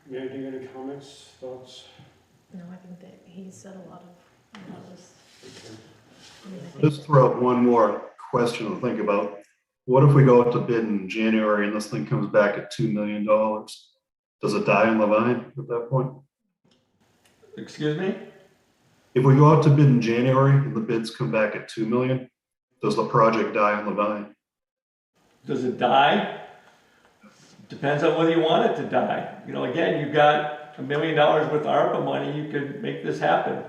Any comments, thoughts? No, I think that he said a lot of this. Just throw out one more question to think about. What if we go out to bid in January and this thing comes back at $2 million? Does it die on the vine at that point? Excuse me? If we go out to bid in January and the bids come back at 2 million, does the project die on the vine? Does it die? Depends on whether you want it to die. You know, again, you've got $1 million worth of ARPA money, you could make this happen.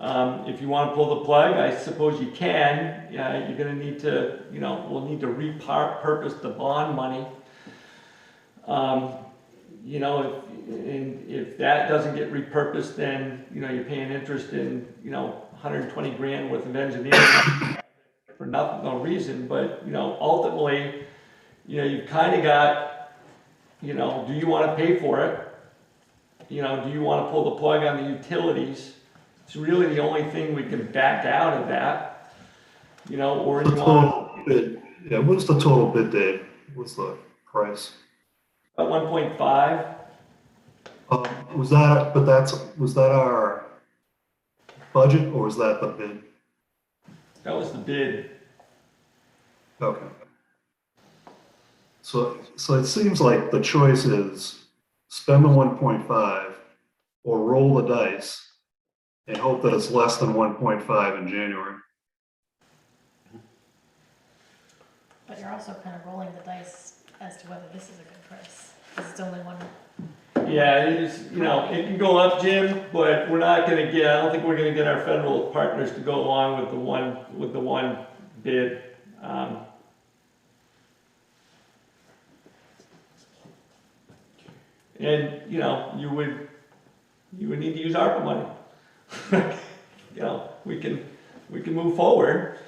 If you want to pull the plug, I suppose you can. Yeah, you're going to need to, you know, we'll need to repurpose the bond money. You know, if that doesn't get repurposed, then, you know, you're paying interest in, you know, 120 grand worth of engineering for nothing, no reason. But, you know, ultimately, you know, you've kind of got, you know, do you want to pay for it? You know, do you want to pull the plug on the utilities? It's really the only thing we can back out of that, you know, or you want. Bid, yeah, what's the total bid, Dave? What's the price? About 1.5. Was that our budget or was that the bid? That was the bid. Okay. So it seems like the choice is spend the 1.5 or roll the dice and hope that it's less than 1.5 in January. But you're also kind of rolling the dice as to whether this is a good price, because it's only one. Yeah, it is, you know, it can go up, Jim, but we're not going to get, I don't think we're going to get our federal partners to go along with the one bid. And, you know, you would need to use ARPA money. You know, we can move forward.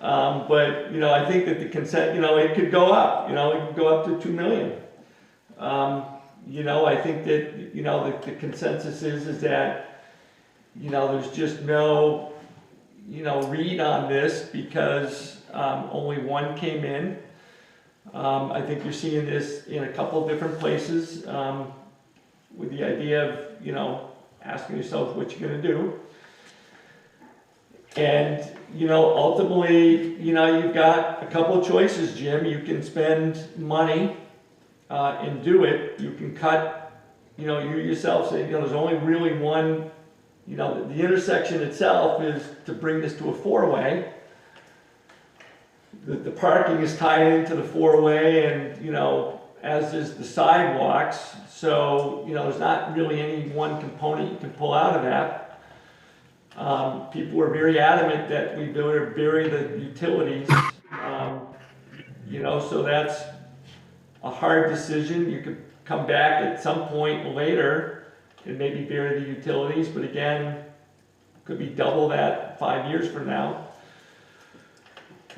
But, you know, I think that the consent, you know, it could go up, you know, it could go up to 2 million. You know, I think that, you know, the consensus is that, you know, there's just no, you know, read on this because only one came in. I think you're seeing this in a couple of different places with the idea of, you know, asking yourself what you're going to do. And, you know, ultimately, you know, you've got a couple of choices, Jim. You can spend money and do it. You can cut, you know, you yourself say, you know, there's only really one, you know, the intersection itself is to bring this to a 4-way. The parking is tied into the 4-way and, you know, as is the sidewalks. So, you know, there's not really any one component you can pull out of that. People were very adamant that we bury the utilities, you know, so that's a hard decision. You could come back at some point later and maybe bury the utilities, but again, could be double that 5 years from now.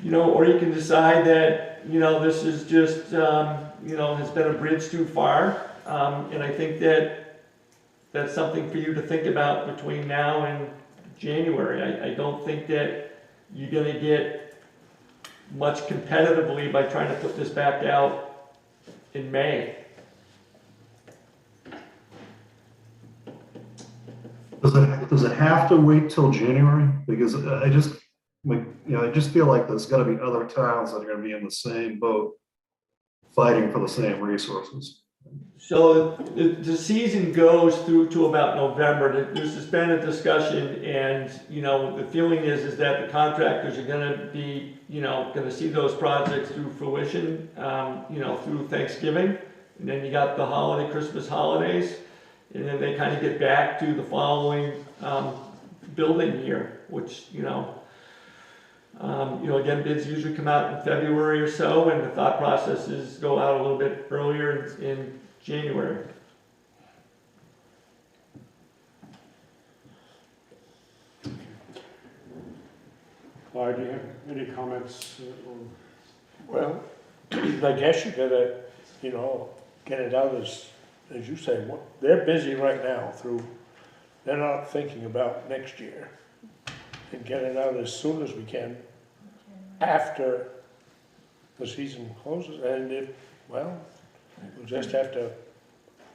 You know, or you can decide that, you know, this is just, you know, has been a bridge too far. And I think that that's something for you to think about between now and January. I don't think that you're going to get much competitively by trying to put this back out in May. Does it have to wait till January? Because I just, like, I just feel like there's gotta be other towns that are gonna be in the same boat, fighting for the same resources. So the season goes through to about November. There's just been a discussion, and, the feeling is that the contractors are gonna be, gonna see those projects through fruition, through Thanksgiving. And then you got the Christmas holidays, and then they kind of get back to the following, building year, which, again, bids usually come out in February or so, and the thought processes go out a little bit earlier in January. Clyde, do you have any comments? Well, I guess you gotta, get it out as you say, they're busy right now they're not thinking about next year. And get it out as soon as we can after the season closes. And we'll just have to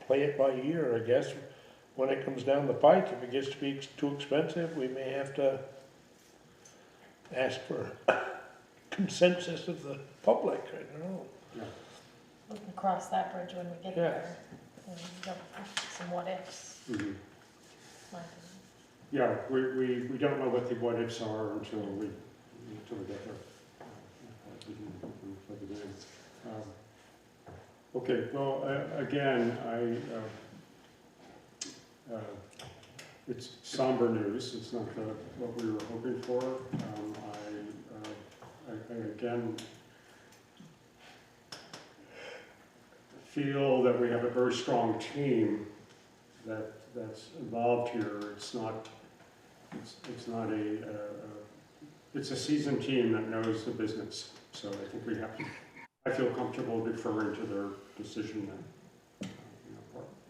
play it by ear, I guess. When it comes down the pike, if it gets to be too expensive, we may have to ask for consensus of the public, I don't know. Yeah. We can cross that bridge when we get Yeah. there. And go some what ifs. Mhm. My opinion. Yeah, we don't know what the what ifs are until we get there. We can plug it in. Okay, well, again, it's somber news. It's not what we were hoping for. I again feel that we have a very strong team that's involved here. It's not it's a seasoned team that knows the business. So I think I feel comfortable deferring to their decision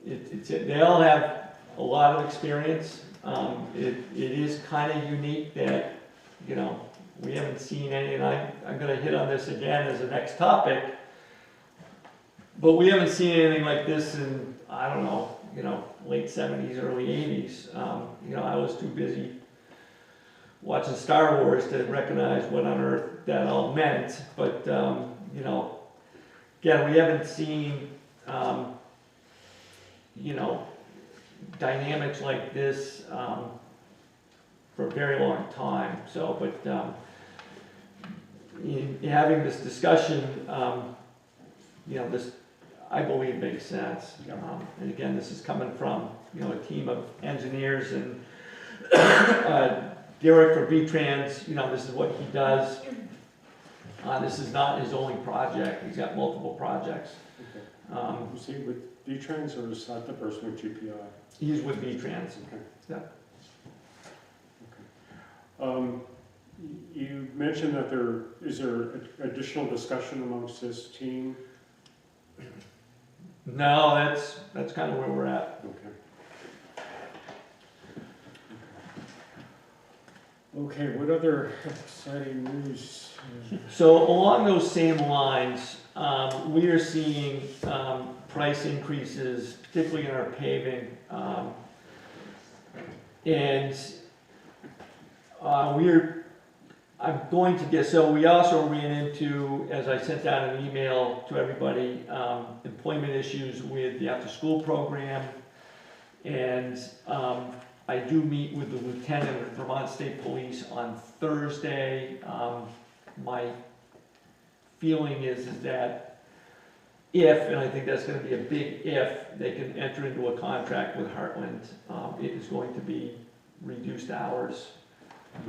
then. They all have a lot of experience. It is kind of unique that, we haven't seen any, and I'm gonna hit on this again as the next topic, but we haven't seen anything like this in, I don't know, late 70s, early 80s. I was too busy watching Star Wars to recognize what on earth that all meant, but, again, we haven't seen, dynamics like this for a very long time. So, but in having this discussion, this, I believe, makes sense. And again, this is coming from, a team of engineers, and Derek for V-Trans, this is what he does. This is not his only project. He's got multiple projects. Okay. Was he with V-Trans or is that the person with GPI? He's with V-Trans. Okay. Yeah. Okay. You mentioned that is there additional discussion amongst this team? No, that's kind of where we're at. Okay. Okay, what other exciting news? So along those same lines, we are seeing price increases, particularly in our paving. So we also ran into, as I sent out an email to everybody, employment issues with the after-school program. And I do meet with the lieutenant of Vermont State Police on Thursday. My feeling is that if, and I think that's going to be a big if, they can enter into a contract with Hartland, it is going to be reduced hours.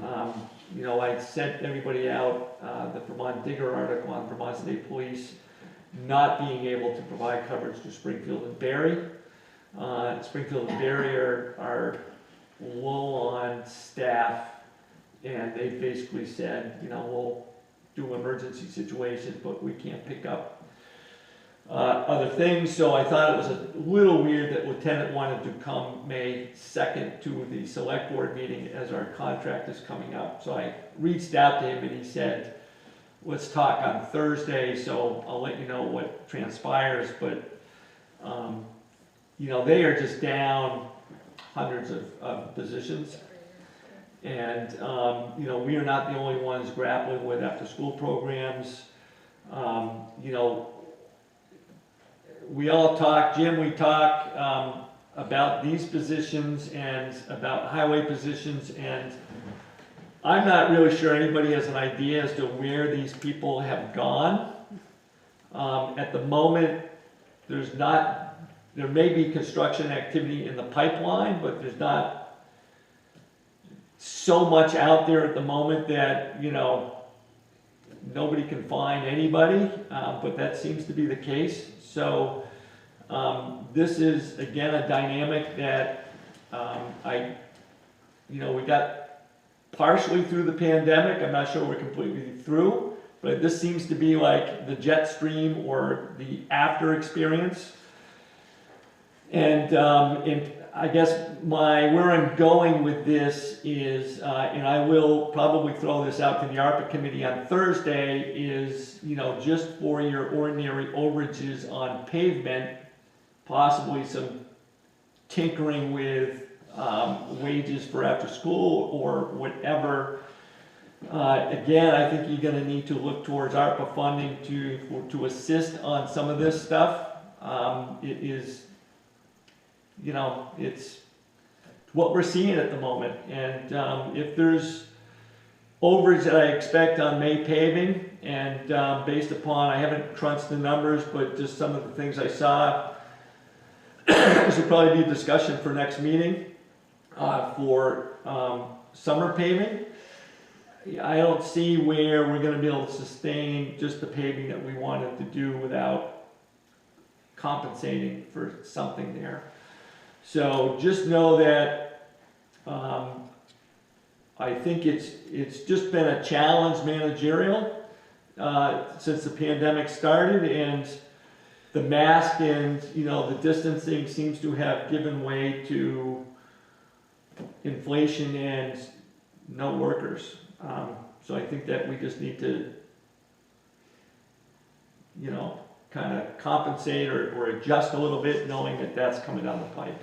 I sent everybody out the Vermont Digger article on Vermont State Police not being able to provide coverage to Springfield and Barry. Springfield and Barry are low on staff, and they basically said, we'll do emergency situations, but we can't pick up other things. So I thought it was a little weird that Lieutenant wanted to come May 2nd to the select board meeting as our contract is coming up. So I reached out to him and he said, let's talk on Thursday, so I'll let you know what transpires. But, they are just down hundreds of positions. And, you know, we are not the only ones grappling with after-school programs. You know, we all talk, Jim, we talk about these positions and about highway positions, and I'm not really sure anybody has an idea as to where these people have gone. At the moment, there may be construction activity in the pipeline, but there's not so much out there at the moment that, you know, nobody can find anybody, but that seems to be the case. So this is, again, a dynamic that you know, we got partially through the pandemic. I'm not sure we're completely through, but this seems to be like the jet stream or the after experience. And I guess where I'm going with this is, and I will probably throw this out to the ARPA committee on Thursday, is, you know, just for your ordinary overages on pavement, possibly some tinkering with wages for after school or whatever. Again, I think you're gonna need to look towards ARPA funding to assist on some of this stuff. It is, you know, it's what we're seeing at the moment. And if there's overage that I expect on May paving, and based upon, I haven't crunched the numbers, but just some of the things I saw, this will probably be a discussion for next meeting for summer paving. I don't see where we're gonna be able to sustain just the paving that we wanted to do without compensating for something there. So just know that I think it's just been a challenge managerial since the pandemic started, and the mask and, you know, the distancing seems to have given way to inflation and no workers. So I think that we just need to, you know, kind of compensate or adjust a little bit, knowing that that's coming down the pipe.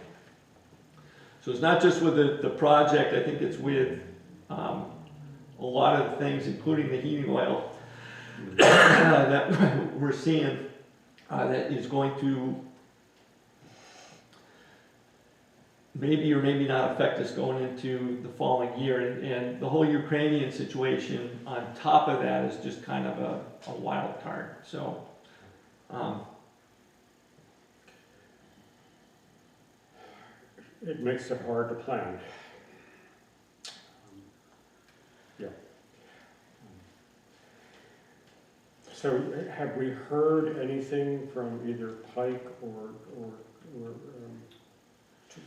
So it's not just with the project, I think it's with a lot of the things, including the heating oil that we're seeing that is going to maybe or maybe not affect us going into the following year. And the whole Ukrainian situation on top of that is just kind of a wild card. So it makes it hard to plan. Yeah. So have we heard anything from either Pike or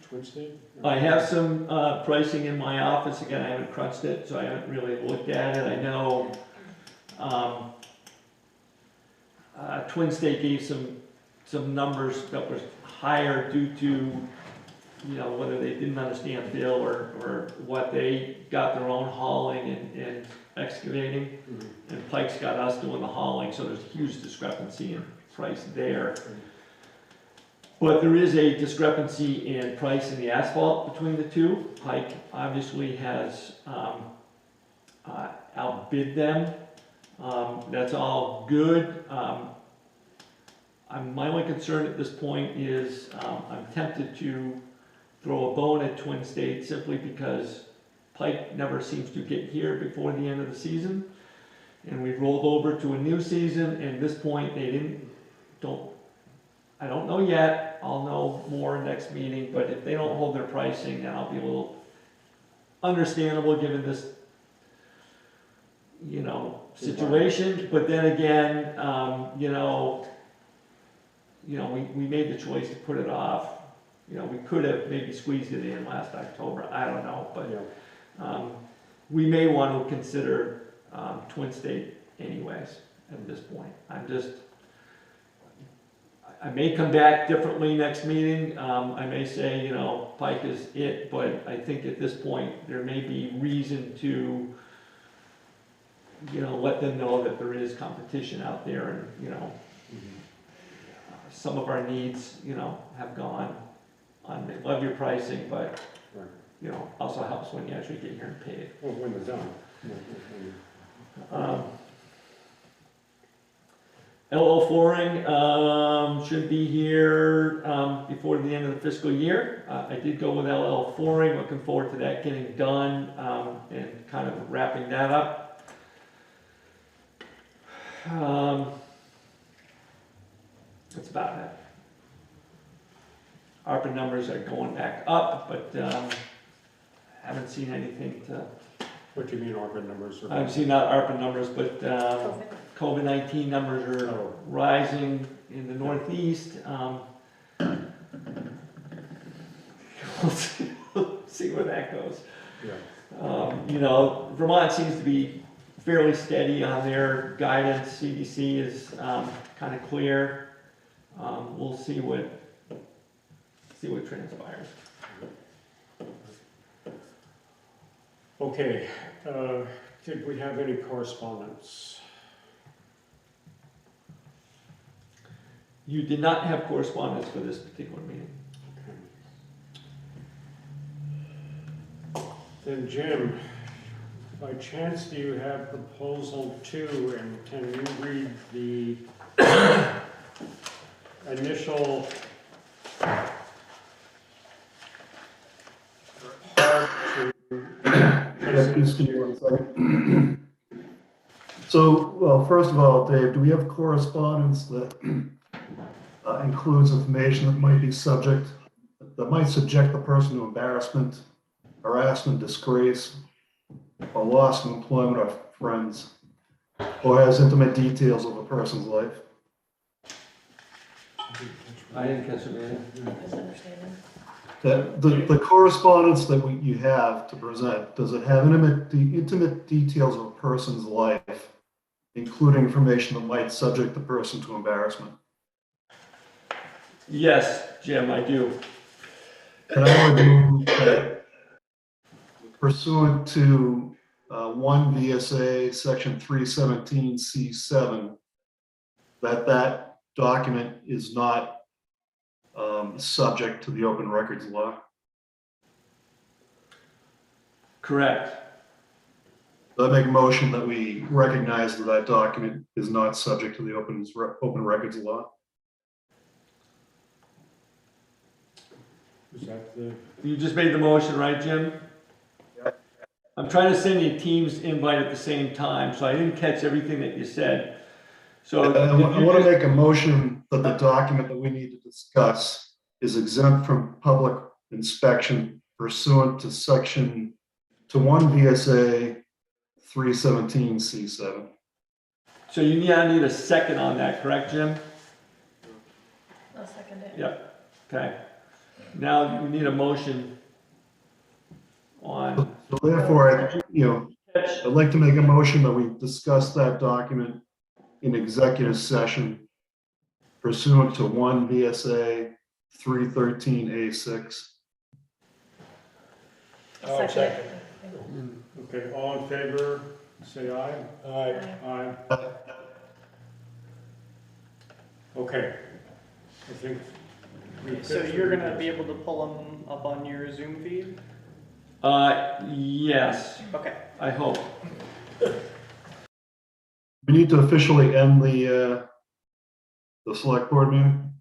Twin State? I have some pricing in my office. Again, I haven't crunched it, so I haven't really looked at it. I know Twin State gave some numbers that was higher due to, you know, whether they didn't understand bill or what. They got their own hauling and excavating, mm-hmm. And Pike's got us doing the hauling, so there's a huge discrepancy in price there. But there is a discrepancy in price in the asphalt between the two. Pike obviously has outbid them. That's all good. My only concern at this point is I'm tempted to throw a bone at Twin State simply because Pike never seems to get here before the end of the season. And we've rolled over to a new season, and at this point I don't know yet. I'll know more next meeting, but if they don't hold their pricing, then I'll be a little understandable given this, you know, situation. But then again, you know, we made the choice to put it off. You know, we could have maybe squeezed it in last October. I don't know, but we may want to consider Twin State anyways at this point. I may come back differently next meeting. I may say, you know, Pike is it, but I think at this point there may be reason to, you know, let them know that there is competition out there, and, you know, some of our needs, you know, have gone on. They love your pricing, but, you know, also helps when you actually get here and pay it. Well, when they're done. LL flooring, should be here, before the end of the fiscal year. I did go with LL flooring, looking forward to that getting done, and kind of wrapping that up. That's about it. ARPA numbers are going back up, but, haven't seen anything to, What do you mean ARPA numbers? I haven't seen not ARPA numbers, but, COVID-19 numbers are Oh. rising in the Northeast. We'll see where that goes. Yeah. You know, Vermont seems to be fairly steady on their guidance. CDC is kind of clear. We'll see what transpires. Okay, did we have any correspondence? You did not have correspondence for this particular meeting. Okay. Then Jim, by chance, do you have proposal 2, and can you read the initial part to? Just give me 1 second. So, well, first of all, Dave, do we have correspondence that includes information that might subject the person to embarrassment, harassment, disgrace, or loss of employment or friends, or has intimate details of a person's life? I didn't catch it, man. Misunderstanding. The correspondence that you have to present, does it have intimate details of a person's life, including information that might subject the person to embarrassment? Yes, Jim, I do. And I would move that pursuant to 1 VSA section 317C7, that document is not subject to the open records law. Correct. I make a motion that we recognize that document is not subject to the open records law. Is that the? You just made the motion, right, Jim? Yep. I'm trying to send you a Teams invite at the same time, so I didn't catch everything that you said. So I want to make a motion that the document that we need to discuss is exempt from public inspection pursuant to 1 VSA 317C7. So you need a second on that, correct, Jim? I'll second it. Yep. Okay. Now you need a motion on. So therefore, I'd like to make a motion that we discuss that document in executive session pursuant to 1 VSA 313A6. I'll second. Okay, all in favor, say aye. Aye. Aye. Okay. I think. So you're gonna be able to pull them up on your Zoom feed? Yes, Okay. I hope. We need to officially end the select board meeting.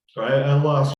So I lost